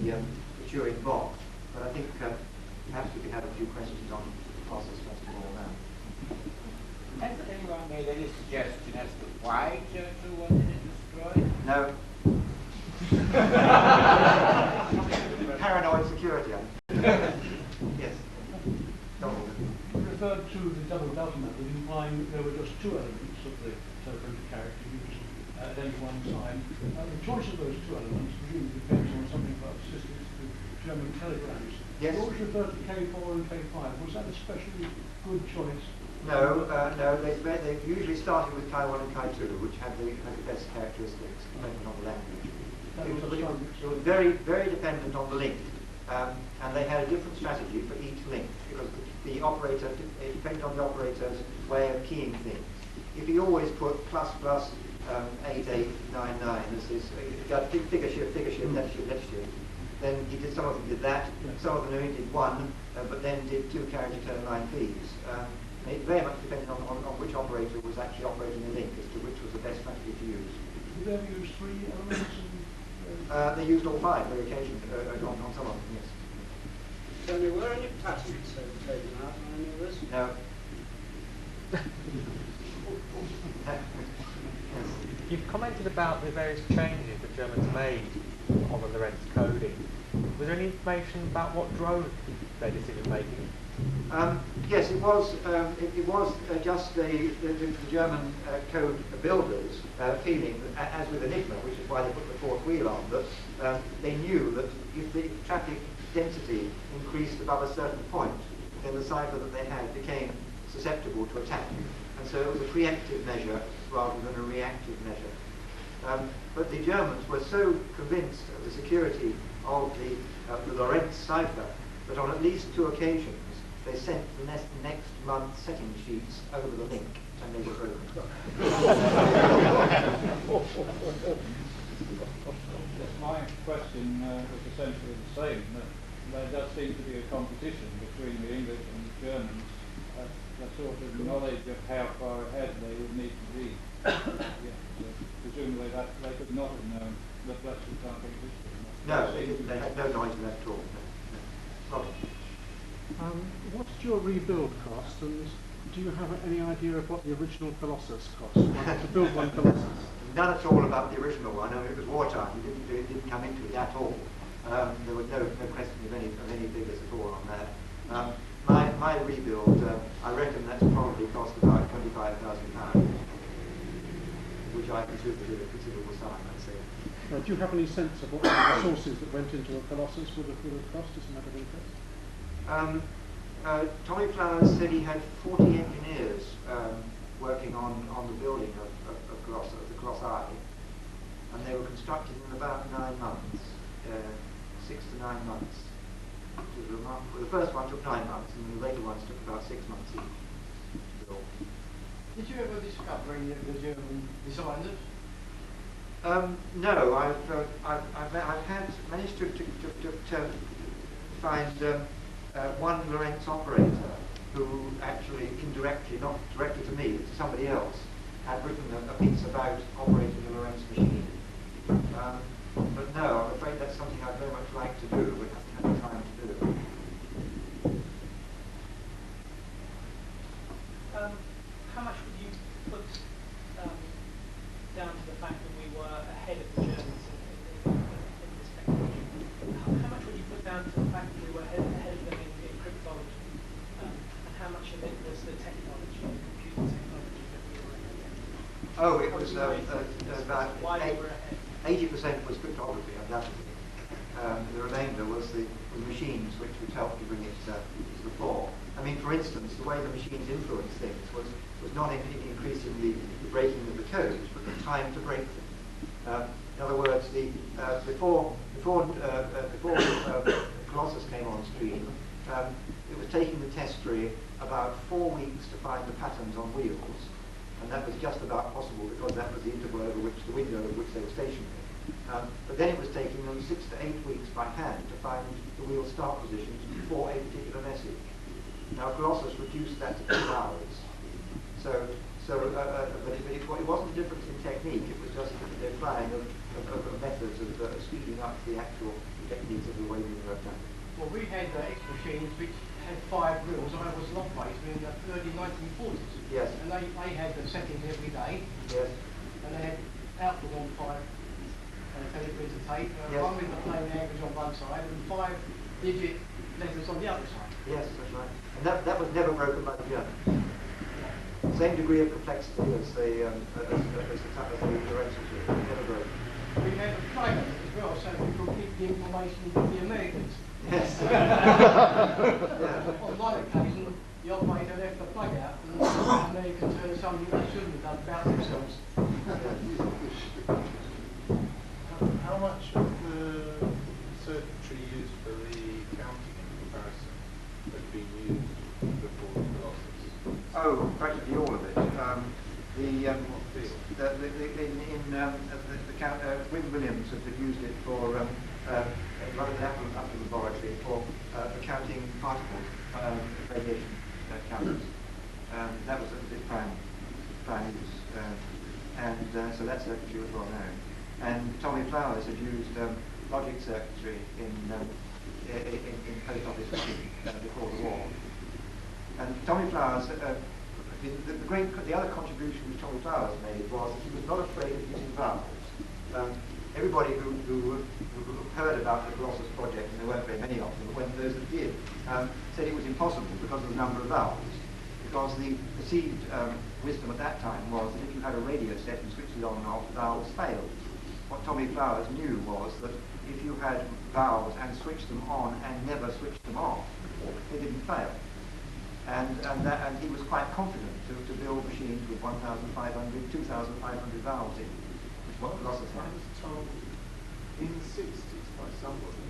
Turing box, but I think perhaps we could have a few questions on Colossus first of all now. Has anyone made any suggestion as to why Churchill wanted it destroyed? No. Paranoid security. Yes. Donald. You referred to the double data method, implying that there were just 2 elements of the teleprinted character used at any one time. The choice of those 2 elements presumably depends on something like assistance to German telegrams. Yes. You always referred to K4 and K5. Was that a especially good choice? No, no. They usually started with Kai1 and Kai2, which had the best characteristics depending on the language. It was very, very dependent on the link. And they had a different strategy for each link, because the operator, it depended on the operator's way of keying things. If he always put plus 8899 as his figure shift, left shift, then he did, some of them did that, some of them only did 1, but then did 2 character turn line keys. It very much depended on which operator was actually operating the link as to which was the best strategy to use. Did they ever use 3 elements? They used all 5 very occasionally, on some of them, yes. So there were any patents taken out on any of this? No. You've commented about the various changes the Germans made on the Lorentz coding. Was there any information about what drove their decision making? Yes, it was. It was just the German code builders feeling, as with Enigma, which is why they put the 4th wheel on, that they knew that if the traffic density increased above a certain point, then the cipher that they had became susceptible to attack. And so it was a preemptive measure rather than a reactive measure. But the Germans were so convinced of the security of the Lorentz cipher that on at least 2 occasions they sent the next month's setting sheets over the link, and they were broken. My question was essentially the same, that there does seem to be a competition between the English and the Germans, a sort of knowledge of how far ahead they would need to be. Presumably that they could not have known that Fletcher can't exist. No, they had no knowledge of that at all. No. What's your rebuild cost, and do you have any idea of what the original Colossus cost? To build one Colossus? none at all about the original one. I mean, it was wartime. It didn't come into it at all. There was no question of any figures at all on that. My rebuild, I reckon that's probably cost about £25,000, which I consider a considerable sum, I'd say. Do you have any sense of what the resources that went into a Colossus would have cost as a matter of interest? Tommy Flowers said he had 40 engineers working on the building of Colossus, the Colossi, and they were constructed in about 9 months, 6 to 9 months. Which was remarkable. The first one took 9 months, and the later ones took about 6 months each to build. Did you ever discover any of the German designers? No, I've managed to find one Lorentz operator who actually indirectly, not directly to me, but to somebody else, had written a piece about operating a Lorentz machine. But no, I'm afraid that's something I'd very much like to do, but haven't had the time to do. How much would you put down to the fact that we were ahead of the Germans in this technology? How much would you put down to the fact that we were ahead of them in cryptology? And how much of it was the technology, the computer technology that we were ahead of? Oh, it was about 80% was cryptography, undoubtedly. The remainder was the machines which helped to bring it to the fore. I mean, for instance, the way the machines influenced things was not in increasing the breaking of the codes, but the time to break them. In other words, before Colossus came on stream, it was taking the testry about 4 weeks to find the patterns on wheels, and that was just about possible because that was the interval over which the window over which they were stationary. But then it was taking them 6 to 8 weeks by hand to find the wheel start positions for a particular message. Now Colossus reduced that to 2 hours. But it wasn't a difference in technique, it was just the applying of methods of speeding up the actual techniques of the way we worked out. Well, we had X machines which had 5 wheels. I was an operator in the early 1940s. Yes. And they had the settings every day. Yes. And they had output on 5 telemeter tape, yes. 1 with the playing average on one side and 5-digit letters on the other side. Yes, that's right. And that was never broken by the Germans. Same degree of complexity as the Lorentz machine, never broken. We had a plug as well, so we could give the information to the Americans. Yes. On one occasion, the operator left the plug out, and the Americans heard something they shouldn't have done about themselves. How much of the circuitry used for the counting in comparison had been used before the Colossus? Oh, practically all of it. Wynne Williams had used it for rather than Apple laboratory for counting particle radiation counters. That was the prime use, so that circuitry was well known. And Tommy Flowers had used logic circuitry in post office machines before the war. And Tommy Flowers, the other contribution which Tommy Flowers made was that he was not afraid of using valves. Everybody who heard about the Colossus project, and there weren't very many of them, but when those that did, said it was impossible because of the number of valves. Because the perceived wisdom at that time was that if you had a radio set and switched it on and off, the valves failed. What Tommy Flowers knew was that if you had valves and switched them on and never switched them off, they didn't fail. And he was quite confident to build machines with 1,500, 2,500 valves in, which is what Colossus had. I was told in the 60s by somebody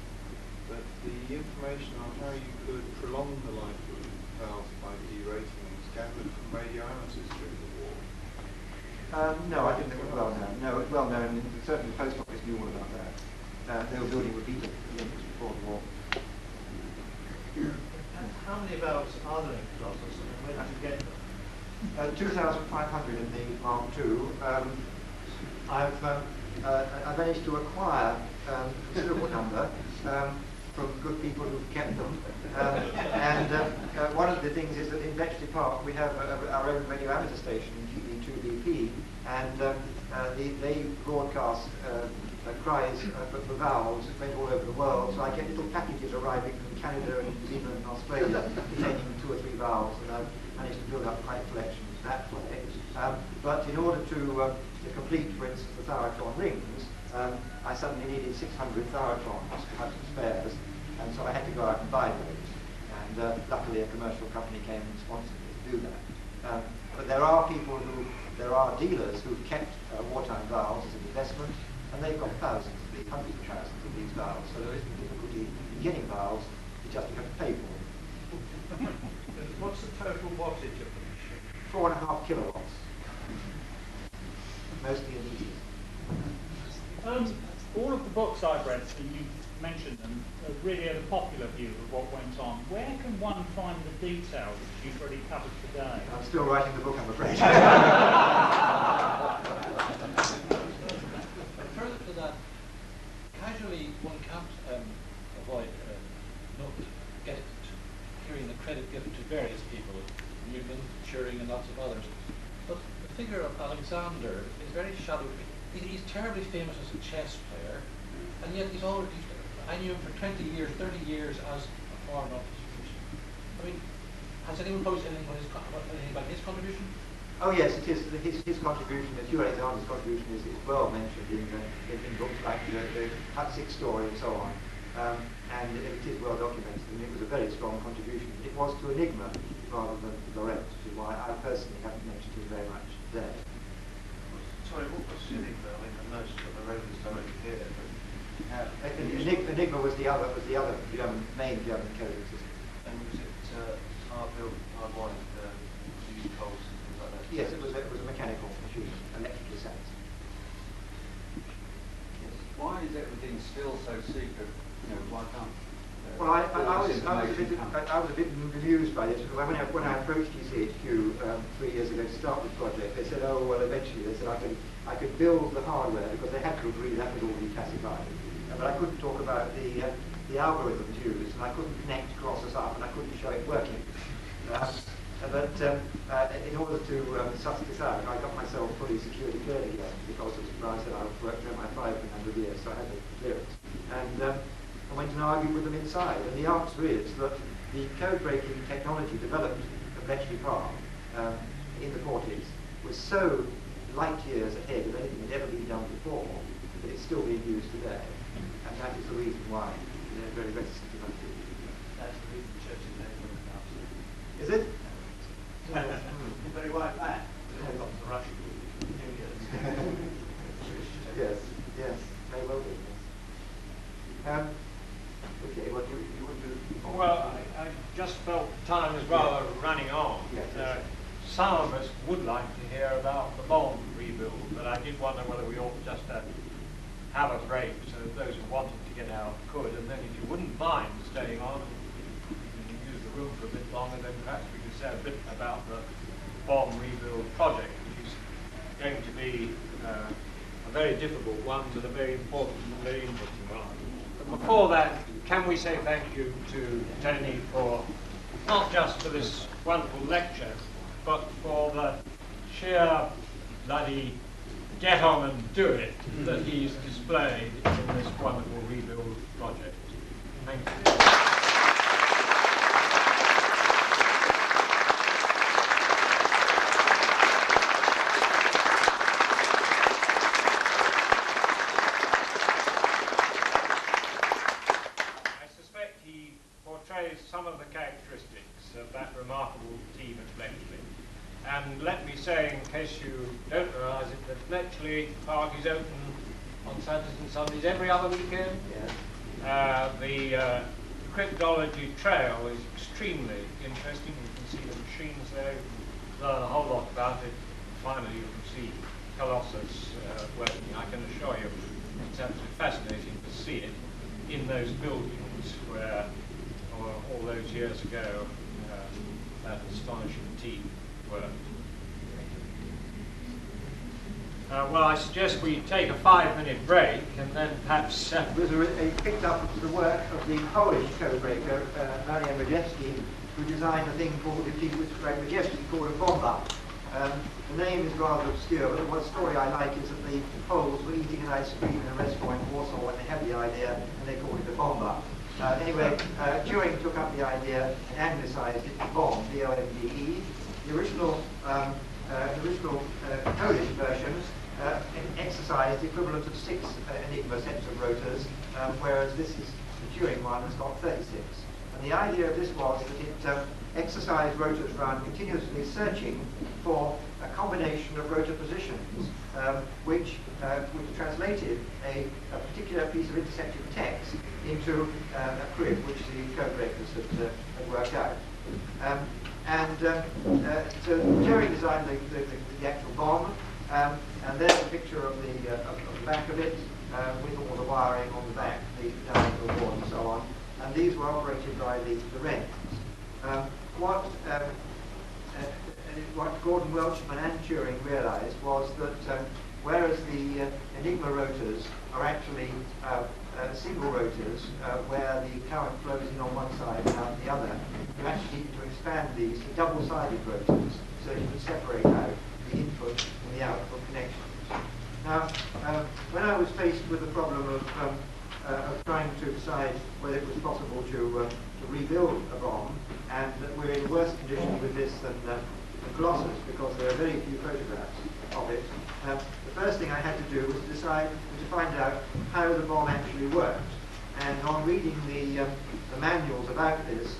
that the information on how you could prolong the life of valves by derating them was gathered from radioamateurs during the war. No, I think it was well known. No, it was well known. Certainly the post office knew all about that. They were building repeater units before the war. How many valves are there in Colossus, and where did you get them? 2,500 in the Mark II. I managed to acquire a considerable number from good people who've kept them. One of the things is that in Bletchley Park we have our own radio amateur station, GB2BP, and they broadcast cries for vowels that went all over the world. So I get little packages arriving from Canada and New Zealand and Australia containing 2 or 3 vowels, and I've managed to build up quite collections that way. But in order to complete, for instance, the thyrotron rings, I suddenly needed 600 thyrotrons to have some spares, and so I had to go out and buy those. And luckily a commercial company came and sponsored me to do that. But there are dealers who've kept wartime vowels as an investment, and they've got thousands of these, hundreds of thousands of these vowels, so there isn't difficulty in getting vowels, you just have to pay for them. What's the total wattage of the machine? 4.5 kilowatts. Mostly in all of the books I've read, so you mentioned them, really had a popular view of what went on. Where can one find the detail which you've already covered today? I'm still writing the book, I'm afraid. Further to that, casually one can't avoid hearing the credit given to various people, Newton, Turing and lots of others. But the figure of Alexander is very shadowy. He's terribly famous as a chess player, and yet I knew him for 20 years, 30 years as a foreign officer. I mean, has anyone posed anything about his contribution? Oh yes, it is. His contribution, Hugh Alexander's contribution, is well mentioned in books like the Hut-6 story and so on. And it is well documented, and it was a very strong contribution. It was to Enigma rather than Lorentz, which is why I personally haven't mentioned him very much today. Sorry, what was Enigma? I mean, I noticed that the road is directly here. Enigma was the other main German coding system. And was it hard-built, hard-wired, used coals and things like that? Yes, it was a mechanical machine, electrically sensed. Yes. Why is everything still so secret? Why can't? Well, I was a bit bemused by this, because when I approached TCHQ 3 years ago to start this project, they said, oh, well, eventually, they said I could build the hardware, because they had to agree that would all be classified. But I couldn't talk about the algorithms used, and I couldn't connect Colossus up, and I couldn't show it working. But in order to suss this out, I got myself fully security cleared again, because as I said, I've worked for MI5 for a number of years, so I had the clearance. And I went and argued with them inside, and the answer is that the code-breaking technology developed at Bletchley Park in the 40s was so light years ahead of anything that had ever been done before that it's still being used today. And that is the reason why they're very reticent about it. That's the reason the church is named after. Is it? Very white back. Lots of Russian New Year's. Yes, may well be. Okay, what do you want to? Well, I just felt time is rather running on. Yes. Some of us would like to hear about the bomb rebuild, but I did wonder whether we ought just to have a break so that those who wanted to get out could, and then if you wouldn't mind staying on and use the room for a bit longer, then perhaps we could say a bit about the bomb rebuild project, which is going to be a very difficult one, but a very important and very interesting one. But before that, can we say thank you to Tony for not just for this wonderful lecture, but for the sheer bloody get on and do it that he's displayed in this wonderful rebuild project. Thank you. Some of the characteristics of that remarkable team at Bletchley. And let me say, in case you don't realise it, that Bletchley Park is open on Saturdays and Sundays every other weekend. Yes. The cryptology trail is extremely interesting. You can see the machines there, you can learn a whole lot about it. Finally, you can see Colossus working. I can assure you it's absolutely fascinating to see it in those buildings where all those years ago, that astonishing team worked. Well, I suggest we take a 5-minute break and then perhaps... was picked up the work of the Polish codebreaker, Marian Rajewski, who designed a thing called, if he was Rajewski, called a bomba. The name is rather obscure, but one story I like is that the Poles were eating an ice cream in a restaurant in Warsaw when they had the idea, and they called it a bomba. Anyway, Turing took up the idea and anglicized it to bomb, B-O-M-B-E. The original Polish version exercised the equivalent of 6 Enigma sets of rotors, whereas this is the Turing one has got 36. And the idea of this was that it exercised rotors around continuously searching for a combination of rotor positions which translated a particular piece of intercepted text into a crib which the codebreakers had worked out. So Turing designed the actual bomb, and there's a picture of the back of it with all the wiring on the back, the diagonal board and so on. And these were operated by the Wrens. What Gordon Welchman and Turing realized was that whereas the Enigma rotors are actually single rotors where the current flows in on one side and out the other, you actually need to expand these to double-sided rotors so you can separate out the input and the output connections. Now, when I was faced with the problem of trying to decide whether it was possible to rebuild a bomb, and we're in worse condition with this than Colossus because there are very few photographs of it. The first thing I had to do was to find out how the bomb actually worked. And on reading the manuals about this,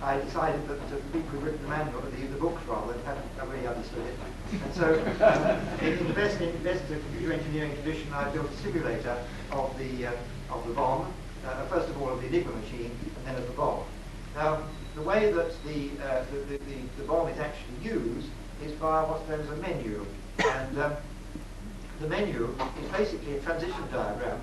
I decided that the people who written the books rather, hadn't really understood it. And so, in the best computer engineering tradition, I built a simulator of the bomb, first of all of the Enigma machine, and then of the bomb. Now, the way that the bomb is actually used is via what's known as a menu. And the menu is basically a transition diagram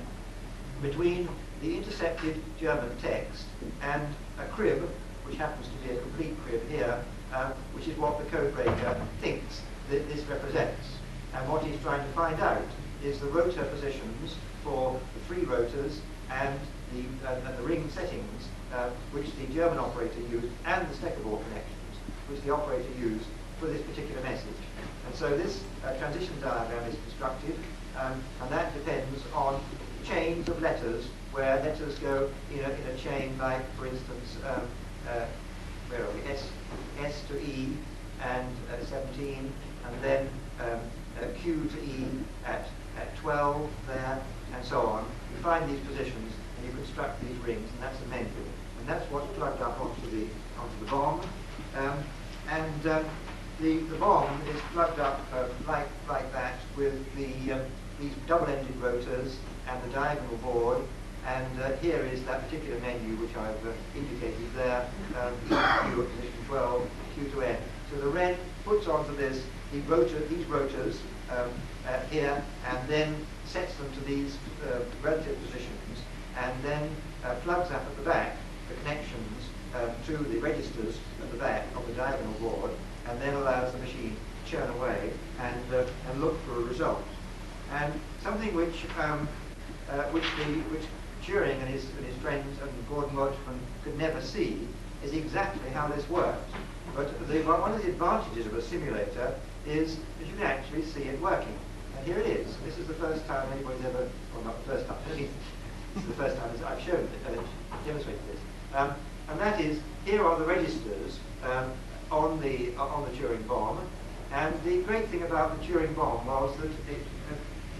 between the intercepted German text and a crib, which happens to be a complete crib here, which is what the codebreaker thinks that this represents. And what he's trying to find out is the rotor positions for the 3 rotors and the ring settings which the German operator used, and the checkerboard connections which the operator used for this particular message. And so this transition diagram is constructed, and that depends on chains of letters, where letters go in a chain, like, for instance, where are we? S to E and 17, and then Q to E at 12 there, and so on. You find these positions and you construct these rings, and that's a menu. And that's what's plugged up onto the bomb. The bomb is plugged up like that with these double-ended rotors and the diagonal board. And here is that particular menu which I've indicated there, Q at position 12, Q to N. So the Wren puts onto this these rotors here, and then sets them to these relative positions, and then plugs up at the back the connections to the registers at the back of the diagonal board, and then allows the machine to churn away and look for a result. And something which Turing and his friends and Gordon Welchman could never see is exactly how this works. But one of the advantages of a simulator is that you can actually see it working. And here it is. This is the first time anybody's ever, well, not the first time, this is the first time I've shown it, demonstrated this. And that is, here are the registers on the Turing bomb. And the great thing about the Turing bomb was that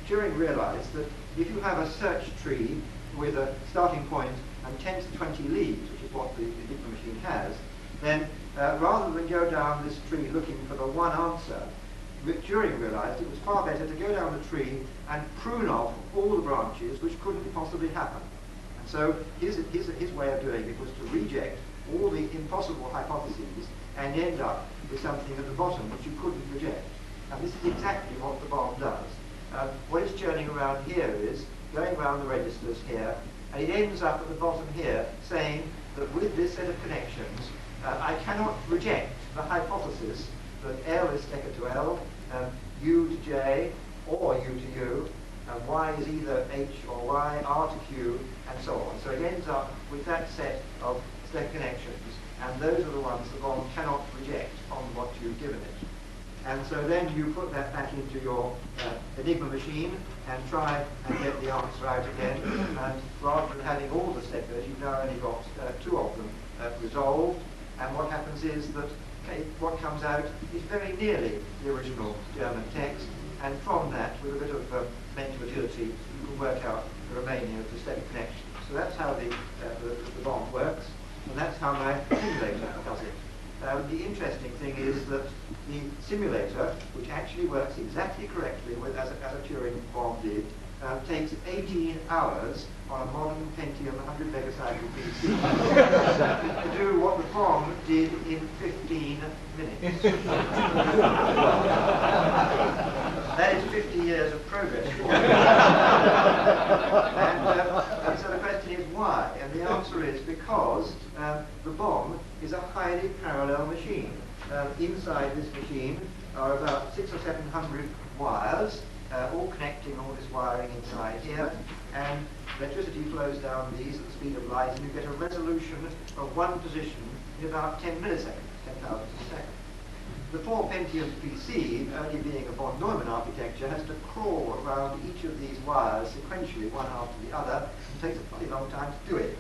Turing realized that if you have a search tree with a starting point and 10 to 20 leads, which is what the Enigma machine has, then rather than go down this tree looking for the one answer, Turing realized it was far better to go down the tree and prune off all the branches which couldn't possibly happen. And so his way of doing it was to reject all the impossible hypotheses and end up with something at the bottom which you couldn't reject. And this is exactly what the bomb does. What it's churning around here is going around the registers here, and it ends up at the bottom here saying that with this set of connections, I cannot reject the hypothesis that L is Stecker to L, U to J, or U to U, and Y is either H or Y, R to Q, and so on. So it ends up with that set of step connections, and those are the ones the bomb cannot reject on what you've given it. And so then you put that back into your Enigma machine and try and get the answer out again. And rather than having all the steppers, you've now only got 2 of them resolved. And what happens is that what comes out is very nearly the original German text. And from that, with a bit of mental agility, you can work out the remaining of the step connections. So that's how the bomb works, and that's how my simulator does it. The interesting thing is that the simulator, which actually works exactly correctly as a Turing bomb did, takes 18 hours on a modern Pentium 100 megacycle PC to do what the bomb did in 15 minutes. That is 50 years of progress. And so the question is why? And the answer is because the bomb is a highly parallel machine. Inside this machine are about 600 or 700 wires, all connecting all this wiring inside here, and electricity flows down these at the speed of light, and you get a resolution of one position in about 10 milliseconds, 10,000 a second. The 4 Pentium PC, only being a von Neumann architecture, has to crawl around each of these wires sequentially, one after the other. It takes a pretty long time to do it.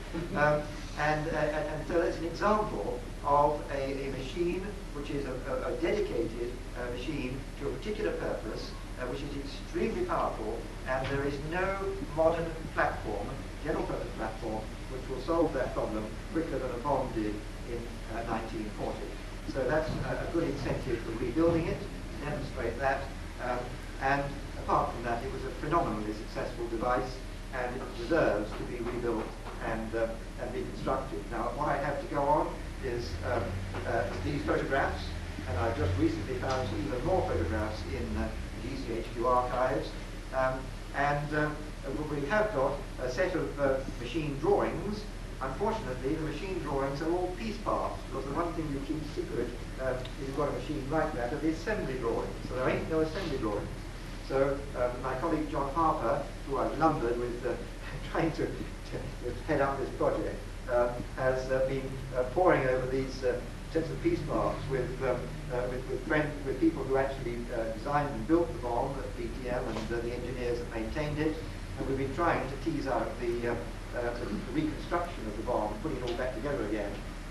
And so that's an example of a machine which is a dedicated machine to a particular purpose, which is extremely powerful, and there is no modern platform, general purpose platform, which will solve that problem quicker than a bomb did in 1940. So that's a good incentive for rebuilding it, to demonstrate that. And apart from that, it was a phenomenally successful device, and it deserves to be rebuilt and reconstructed. Now, what I have to go on is these photographs, and I've just recently found even more photographs in GCHQ archives. We have got a set of machine drawings. Unfortunately, the machine drawings are all piece parts, because the one thing you keep secret if you've got a machine like that are the assembly drawings. So there ain't no assembly drawings. So my colleague John Harper, who I've lumbered with trying to head up this project, has been poring over these sets of piece parts with people who actually designed and built the bomb at PTM and the engineers that maintained it. And we've been trying to tease out the reconstruction of the bomb, putting it all back together again,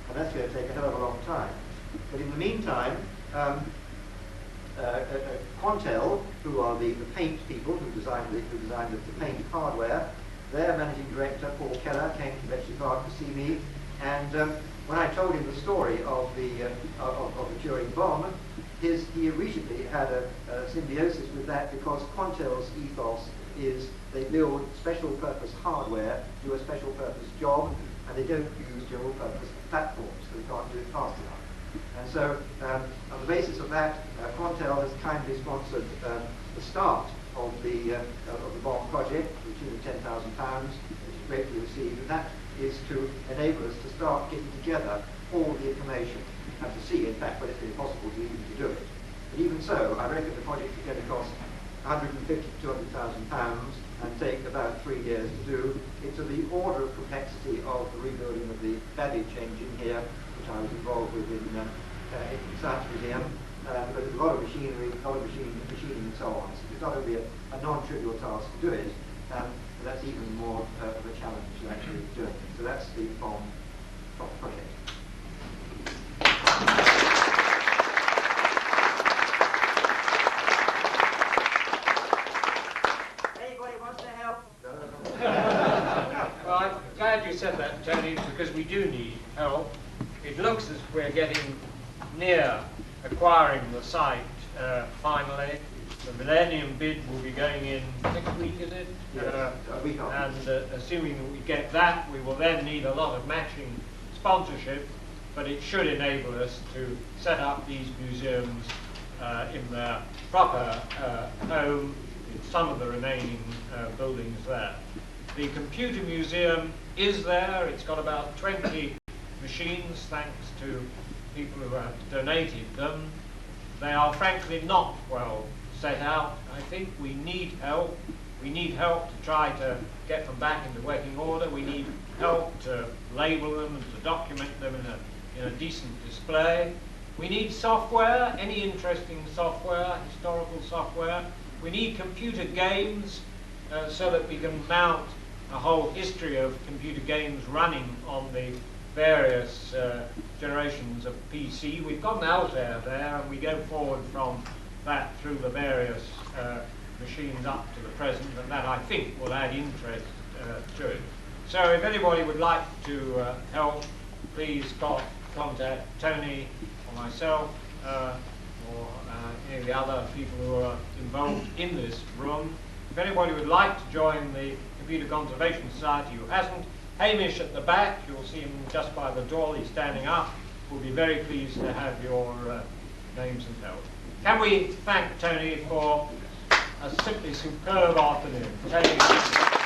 and that's going to take a hell of a long time. But in the meantime, Quantel, who are the paint people who designed the paint hardware, their managing director, Paul Keller, came to Bletchley Park to see me, and when I told him the story of the Turing bomb, he originally had a symbiosis with that, because Quantel's ethos is they build special purpose hardware, do a special purpose job, and they don't use general purpose platforms, so they can't do it fast enough. And so, on the basis of that, Quantel has kindly sponsored the start of the bomb project, to the tune of £10,000, which is greatly received, and that is to enable us to start getting together all the information, and to see, in fact, whether it's been possible to even to do it. But even so, I reckon the project is going to cost £150,000 to £200,000 and take about 3 years to do. It's of the order of complexity of the rebuilding of the baggage engine here, which I was involved with in the Science Museum. But there's a lot of machinery, a lot of machining and so on. So it's not going to be a non-trivial task to do it, but that's even more of a challenge to actually do it. So that's the bomb project. Anybody wants to help? Well, I'm glad you said that, Tony, because we do need help. It looks as if we're getting near acquiring the site finally. The Millennium bid will be going in next week, is it? Yes, and assuming that we get that, we will then need a lot of matching sponsorship, but it should enable us to set up these museums in their proper home in some of the remaining buildings there. The computer museum is there. It's got about 20 machines, thanks to people who have donated them. They are frankly not well set out. I think we need help. We need help to try to get them back into working order. We need help to label them and to document them in a decent display. We need software, any interesting software, historical software. We need computer games so that we can mount a whole history of computer games running on the various generations of PC. We've got an Altair there, and we go forward from that through the various machines up to the present, and that I think will add interest to it. So if anybody would like to help, please contact Tony or myself or any of the other people who are involved in this room. If anybody would like to join the Computer Conservation Society who hasn't, Hamish at the back, you'll see him just by the door, he's standing up. We'll be very pleased to have your names and help. Can we thank Tony for a simply superb afternoon? Tony.